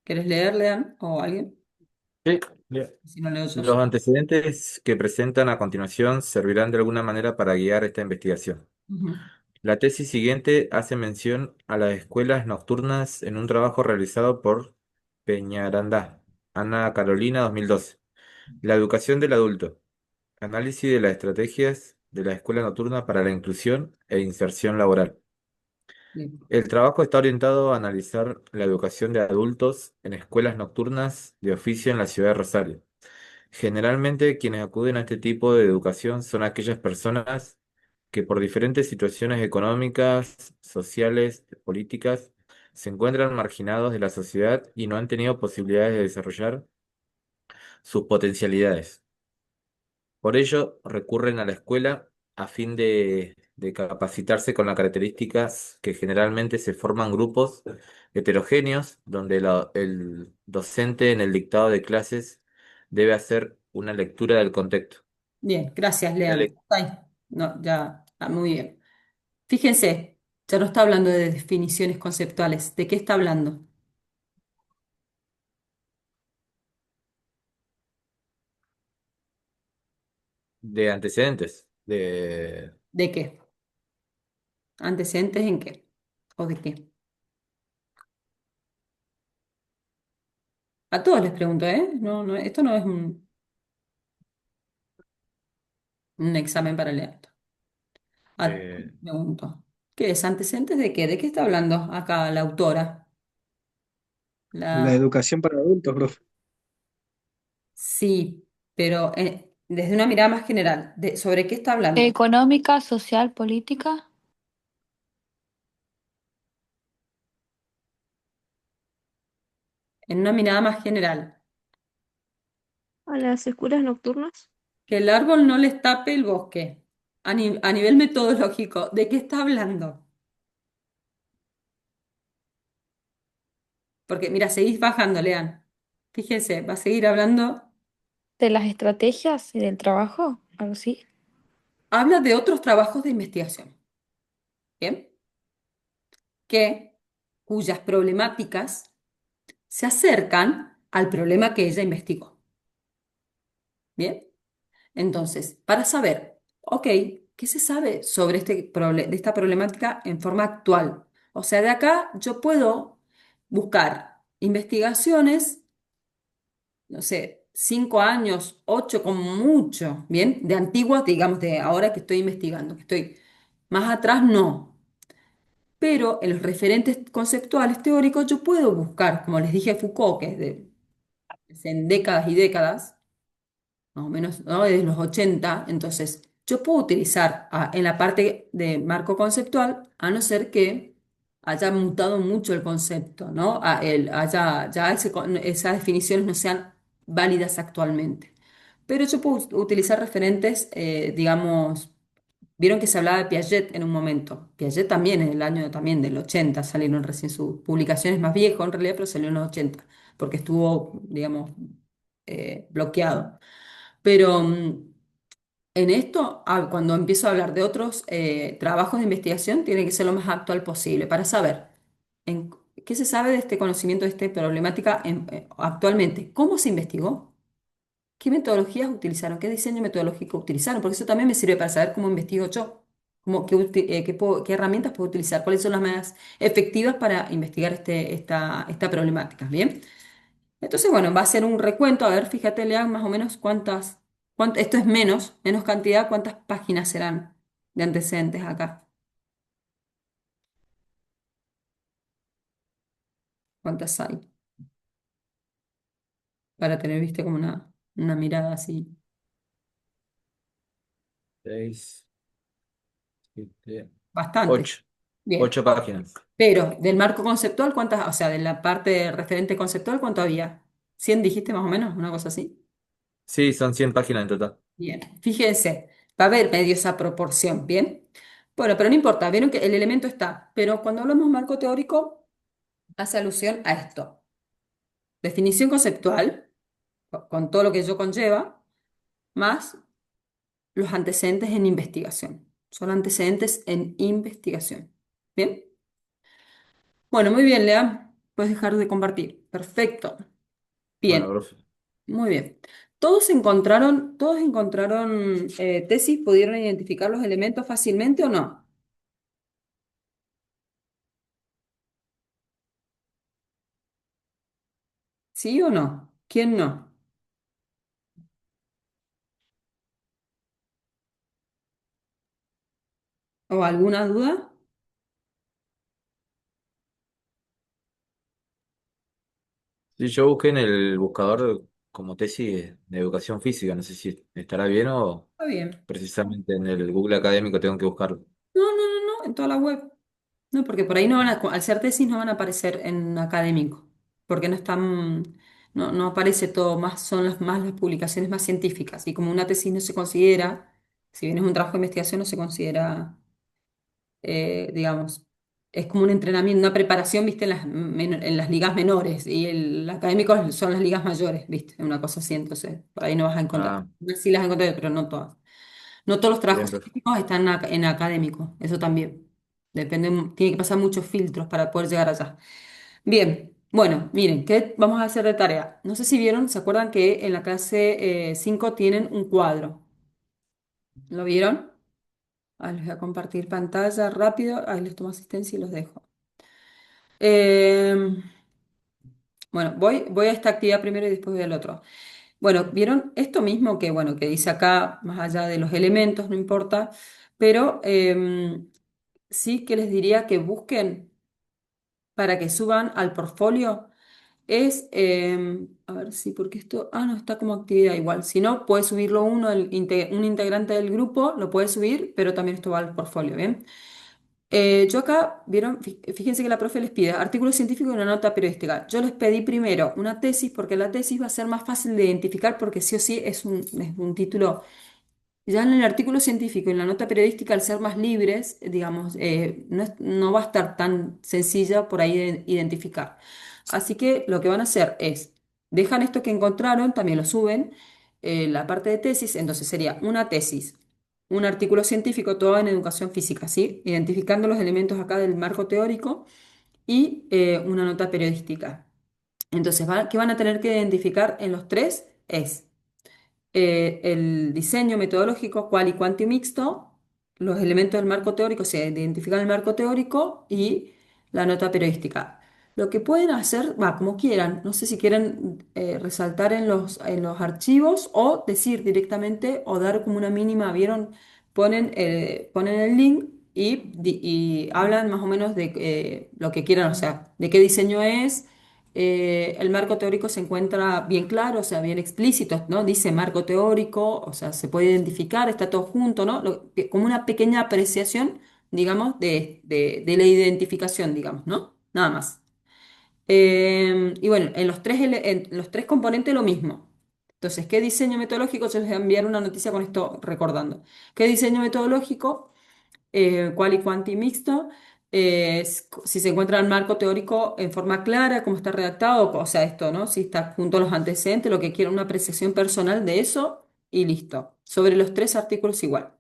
¿Quieres leer, lean? ¿O alguien? Sí, bien. Si no leo yo. Los antecedentes que presentan a continuación servirán de alguna manera para guiar esta investigación. Ujú. La tesis siguiente hace mención a las escuelas nocturnas en un trabajo realizado por Peñarandá, Ana Carolina, 2012. La educación del adulto. Análisis de las estrategias de la escuela nocturna para la inclusión e inserción laboral. Bien. El trabajo está orientado a analizar la educación de adultos en escuelas nocturnas de oficio en la ciudad de Rosario. Generalmente quienes acuden a este tipo de educación son aquellas personas que por diferentes situaciones económicas, sociales, políticas, se encuentran marginados de la sociedad y no han tenido posibilidades de desarrollar sus potencialidades. Por ello, recurren a la escuela a fin de capacitarse con las características que generalmente se forman grupos heterogéneos, donde el docente en el dictado de clases debe hacer una lectura del contexto. Bien, gracias, La Lean. lec- Ahí. No, ya, muy bien. Fíjense, ya no está hablando de definiciones conceptuales. ¿De qué está hablando? de antecedentes, ¿De qué? ¿Antecedentes en qué? ¿O de qué? A todos les pregunto, ¿eh? No, no, esto no es un examen para leer. A todos eh, les pregunto. ¿Qué es? ¿Antecedentes de qué? ¿De qué está hablando acá la autora? La La... educación para adultos, profe. Sí, pero desde una mirada más general, ¿sobre qué está hablando? Económica, social, política. En una mirada más general. A las escuelas nocturnas. Que el árbol no les tape el bosque. a nivel metodológico, ¿de qué está hablando? Porque mira, seguís bajando, Lean. Fíjense, va a seguir hablando. ¿De las estrategias y del trabajo? Algo así. Habla de otros trabajos de investigación, ¿bien? Que, cuyas problemáticas se acercan al problema que ella investigó, ¿bien? Entonces, para saber, ok, ¿qué se sabe sobre de esta problemática en forma actual? O sea, de acá yo puedo buscar investigaciones, no sé, 5 años, 8 como mucho, ¿bien? De antiguas, digamos, de ahora que estoy investigando, que estoy más atrás, no. Pero en los referentes conceptuales teóricos yo puedo buscar, como les dije Foucault, que es en décadas y décadas, más o menos, ¿no? Desde los 80. Entonces yo puedo utilizar en la parte de marco conceptual, a no ser que haya mutado mucho el concepto, ¿no? Ya esas definiciones no sean válidas actualmente. Pero yo puedo utilizar referentes, digamos, vieron que se hablaba de Piaget en un momento. Piaget también en el año también del 80 salieron recién sus publicaciones más viejo en realidad, pero salió en los 80 porque estuvo, digamos, bloqueado. Pero en esto, cuando empiezo a hablar de otros trabajos de investigación, tiene que ser lo más actual posible para saber en, qué se sabe de este conocimiento, de esta problemática actualmente, cómo se investigó, qué metodologías utilizaron, qué diseño metodológico utilizaron, porque eso también me sirve para saber cómo investigo yo, qué herramientas puedo utilizar, cuáles son las más efectivas para investigar esta problemática. Bien. Entonces, bueno, va a ser un recuento. A ver, fíjate, Lean, más o menos esto es menos cantidad, ¿cuántas páginas serán de antecedentes acá? ¿Cuántas hay? Para tener, viste, como una mirada así. 6, 7, Bastante. 8. Bien. 8 páginas. Pero del marco conceptual, ¿cuántas? O sea, de la parte de referente conceptual, ¿cuánto había? ¿100 dijiste más o menos? Una cosa así. Sí, son 100 páginas en total. Bien. Fíjense, va a haber medio esa proporción, ¿bien? Bueno, pero no importa, vieron que el elemento está. Pero cuando hablamos marco teórico, hace alusión a esto. Definición conceptual, con todo lo que ello conlleva, más los antecedentes en investigación. Son antecedentes en investigación. ¿Bien? Bueno, muy bien, Lea. Puedes dejar de compartir. Perfecto. Bueno, Bien, profe. muy bien. Todos encontraron tesis, pudieron identificar los elementos fácilmente o no? ¿Sí o no? ¿Quién no? ¿O alguna duda? Sí, yo busqué en el buscador como tesis de educación física. No sé si estará bien o Está bien. precisamente en el Google académico tengo que buscarlo. No, en toda la web. No, porque por ahí no van al ser tesis no van a aparecer en académico, porque no están, no aparece todo, son más las publicaciones más científicas. Y como una tesis no se considera, si bien es un trabajo de investigación, no se considera, digamos, es como un entrenamiento, una preparación, viste, en las ligas menores, y el académico son las ligas mayores, viste, una cosa así, entonces por ahí no vas a encontrar. Ah, Sí las encontré, pero no todas. No todos los bien, trabajos profe. científicos están en académico, eso también. Depende, tiene que pasar muchos filtros para poder llegar allá. Bien, bueno, miren, ¿qué vamos a hacer de tarea? No sé si vieron, ¿se acuerdan que en la clase 5 tienen un cuadro? ¿Lo vieron? Les voy a compartir pantalla rápido, ahí les tomo asistencia y los dejo. Eh, bueno, voy a esta actividad primero y después voy al otro. Bueno, ¿vieron esto mismo que, bueno, que dice acá, más allá de los elementos, no importa, pero sí que les diría que busquen para que suban al portfolio? Es, a ver si, porque esto, no, está como actividad igual. Si no, puede subirlo un integrante del grupo, lo puede subir, pero también esto va al portfolio, ¿bien? Yo acá, vieron, fíjense que la profe les pide artículo científico y una nota periodística. Yo les pedí primero una tesis, porque la tesis va a ser más fácil de identificar, porque sí o sí es un título Ya en el artículo científico y en la nota periodística, al ser más libres, digamos, no va a estar tan sencilla por ahí de identificar. Así que lo que van a hacer es, dejan esto que encontraron, también lo suben, la parte de tesis, entonces sería una tesis, un artículo científico, todo en educación física, ¿sí? Identificando los elementos acá del marco teórico y una nota periodística. Entonces, ¿qué van a tener que identificar en los tres? Es el diseño metodológico cual y cuanti mixto, los elementos del marco teórico, se identifican el marco teórico y la nota periodística. Lo que pueden hacer, va, como quieran, no sé si quieren resaltar en los archivos o decir directamente o dar como una mínima, ¿vieron? Ponen el link y hablan más o menos de lo que quieran, o sea, de qué diseño es. El marco teórico se encuentra bien claro, o sea, bien explícito, ¿no? Dice marco teórico, o sea, se puede identificar, está todo junto, ¿no? Como una pequeña apreciación, digamos, de la identificación, digamos, ¿no? Nada más. Y bueno, en los tres componentes lo mismo. Entonces, ¿qué diseño metodológico? Yo les voy a enviar una noticia con esto recordando. ¿Qué diseño metodológico? Qual y quanti mixto, si se encuentra el marco teórico en forma clara, cómo está redactado, o sea, esto, ¿no? Si está junto a los antecedentes, lo que quiero, una apreciación personal de eso y listo. Sobre los tres artículos igual.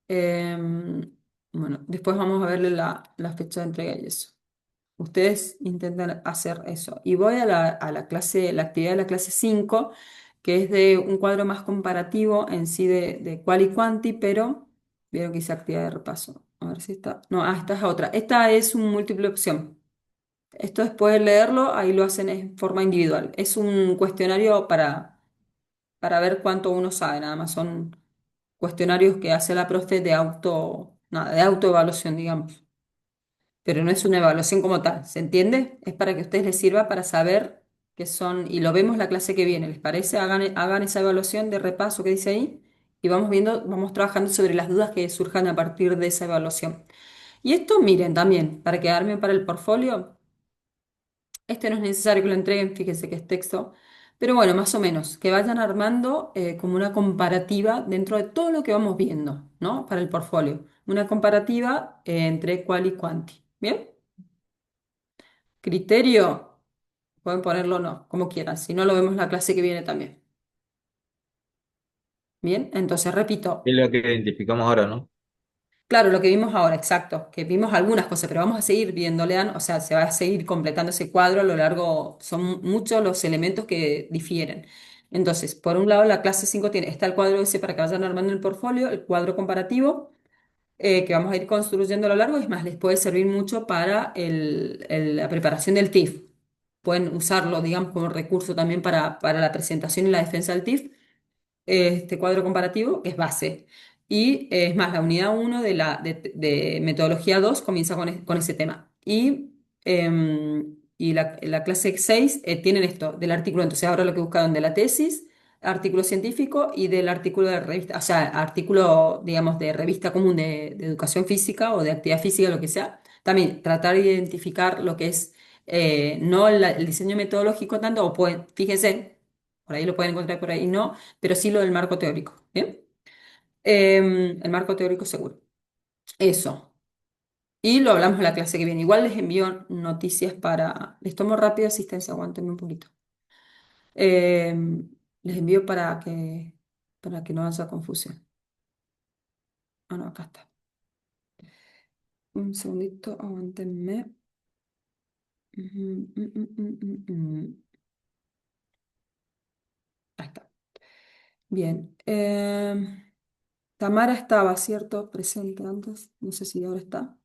Em, bueno, después vamos a verle la fecha de entrega y eso. Ustedes intentan hacer eso. Y voy a la clase, la actividad de la clase 5 que es de un cuadro más comparativo en sí de qual y quanti, pero vieron que hice actividad de repaso. A ver si está. No, esta es otra. Esta es un múltiple opción. Esto después de leerlo, ahí lo hacen en forma individual. Es un cuestionario para ver cuánto uno sabe, nada más. Son cuestionarios que hace la profe de nada, de autoevaluación, digamos, pero no es una evaluación como tal, ¿se entiende? Es para que a ustedes les sirva para saber qué son, y lo vemos la clase que viene, ¿les parece? Hagan esa evaluación de repaso que dice ahí y vamos viendo, vamos trabajando sobre las dudas que surjan a partir de esa evaluación. Y esto, miren, también, para quedarme para el portfolio, este no es necesario que lo entreguen, fíjense que es texto, pero bueno, más o menos, que vayan armando como una comparativa dentro de todo lo que vamos viendo, ¿no? Para el portfolio. Una comparativa entre qual y quanti. ¿Bien? Criterio, pueden ponerlo o no, como quieran, si no lo vemos la clase que viene también. Bien, entonces repito, Es lo que identificamos ahora, ¿no? claro, lo que vimos ahora, exacto, que vimos algunas cosas, pero vamos a seguir viendo, Lean, o sea, se va a seguir completando ese cuadro a lo largo, son muchos los elementos que difieren. Entonces, por un lado, la clase 5 tiene, está el cuadro ese para que vayan armando el portfolio, el cuadro comparativo, que vamos a ir construyendo a lo largo, es más, les puede servir mucho para la preparación del TIF. Pueden usarlo, digamos, como recurso también para la presentación y la defensa del TIF, este cuadro comparativo, que es base. Y es más, la unidad uno de metodología 2 comienza con ese tema. Y la clase 6 tienen esto del artículo, entonces ahora lo que buscaron de la tesis, artículo científico y del artículo de revista, o sea, artículo, digamos, de revista común de educación física o de actividad física, lo que sea. También tratar de identificar lo que es, no el diseño metodológico tanto, o pueden, fíjense, por ahí lo pueden encontrar, por ahí no, pero sí lo del marco teórico. ¿Bien? El marco teórico seguro. Eso. Y lo hablamos en la clase que viene. Igual les envío noticias para... Les tomo rápido asistencia, aguántenme un poquito. Les envío para que no haya confusión. Ah, no, acá está. Un segundito, aguántenme. Ujú, Ahí está. Bien. Tamara estaba, ¿cierto? Presente antes. No sé si ahora está.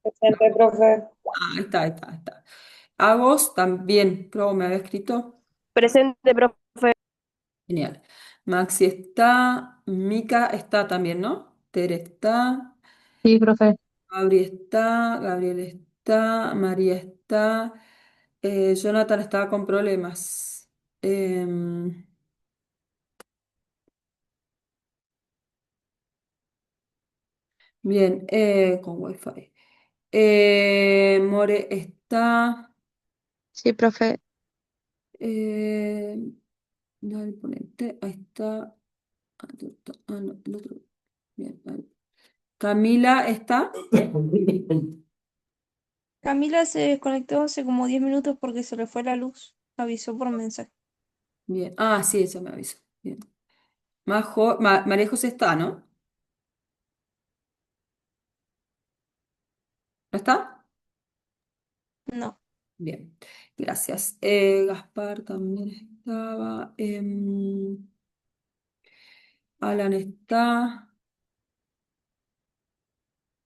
Presente, profe. Ahí está, ahí está, ahí está. Agos también, creo que me había escrito. Presente, profe. Genial. Maxi está, Mica está también, ¿no? Tere está, Sí, profe. Gabri está, Gabriel está, María está, Jonathan estaba con problemas. Em, bien, con Wi-Fi. More está, Sí, profe. eh, dale, ponete, ahí está. no, el otro. Bien, ahí. Camila está. Camila se desconectó hace como 10 minutos porque se le fue la luz. Avisó por mensaje. Bien. Ah, sí, eso me avisó. Bien. María José está, ¿no? ¿No está? No. Bien, gracias. Gaspar también estaba. Alan está.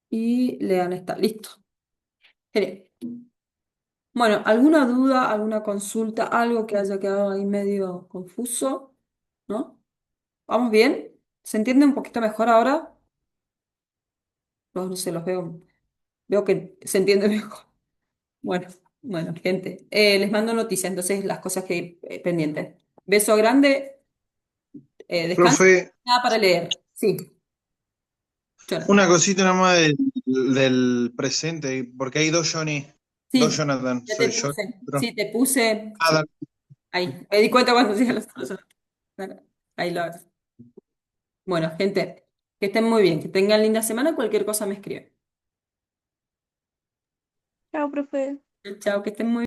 Y Lean está. Listo. Genial. Bueno, ¿alguna duda, alguna consulta, algo que haya quedado ahí medio confuso? ¿No? ¿Vamos bien? ¿Se entiende un poquito mejor ahora? No sé, los veo. Veo que se entiende mejor. Bueno, bueno, gente. Les mando noticias, entonces las cosas que pendientes. Beso grande, descansen. Profe, Nada para leer. Sí, Jonathan. una cosita nomás del presente, porque hay dos Johnny, dos Sí, Jonathan, ya te soy yo. puse. Otro. Sí, te puse. Ah, Sí, dale. ahí. Me di cuenta cuando decía los otros. Ahí lo hago. Bueno, gente, que estén muy bien, que tengan linda semana. Cualquier cosa me escriben. Chao, profe. Chao, que estén muy bien.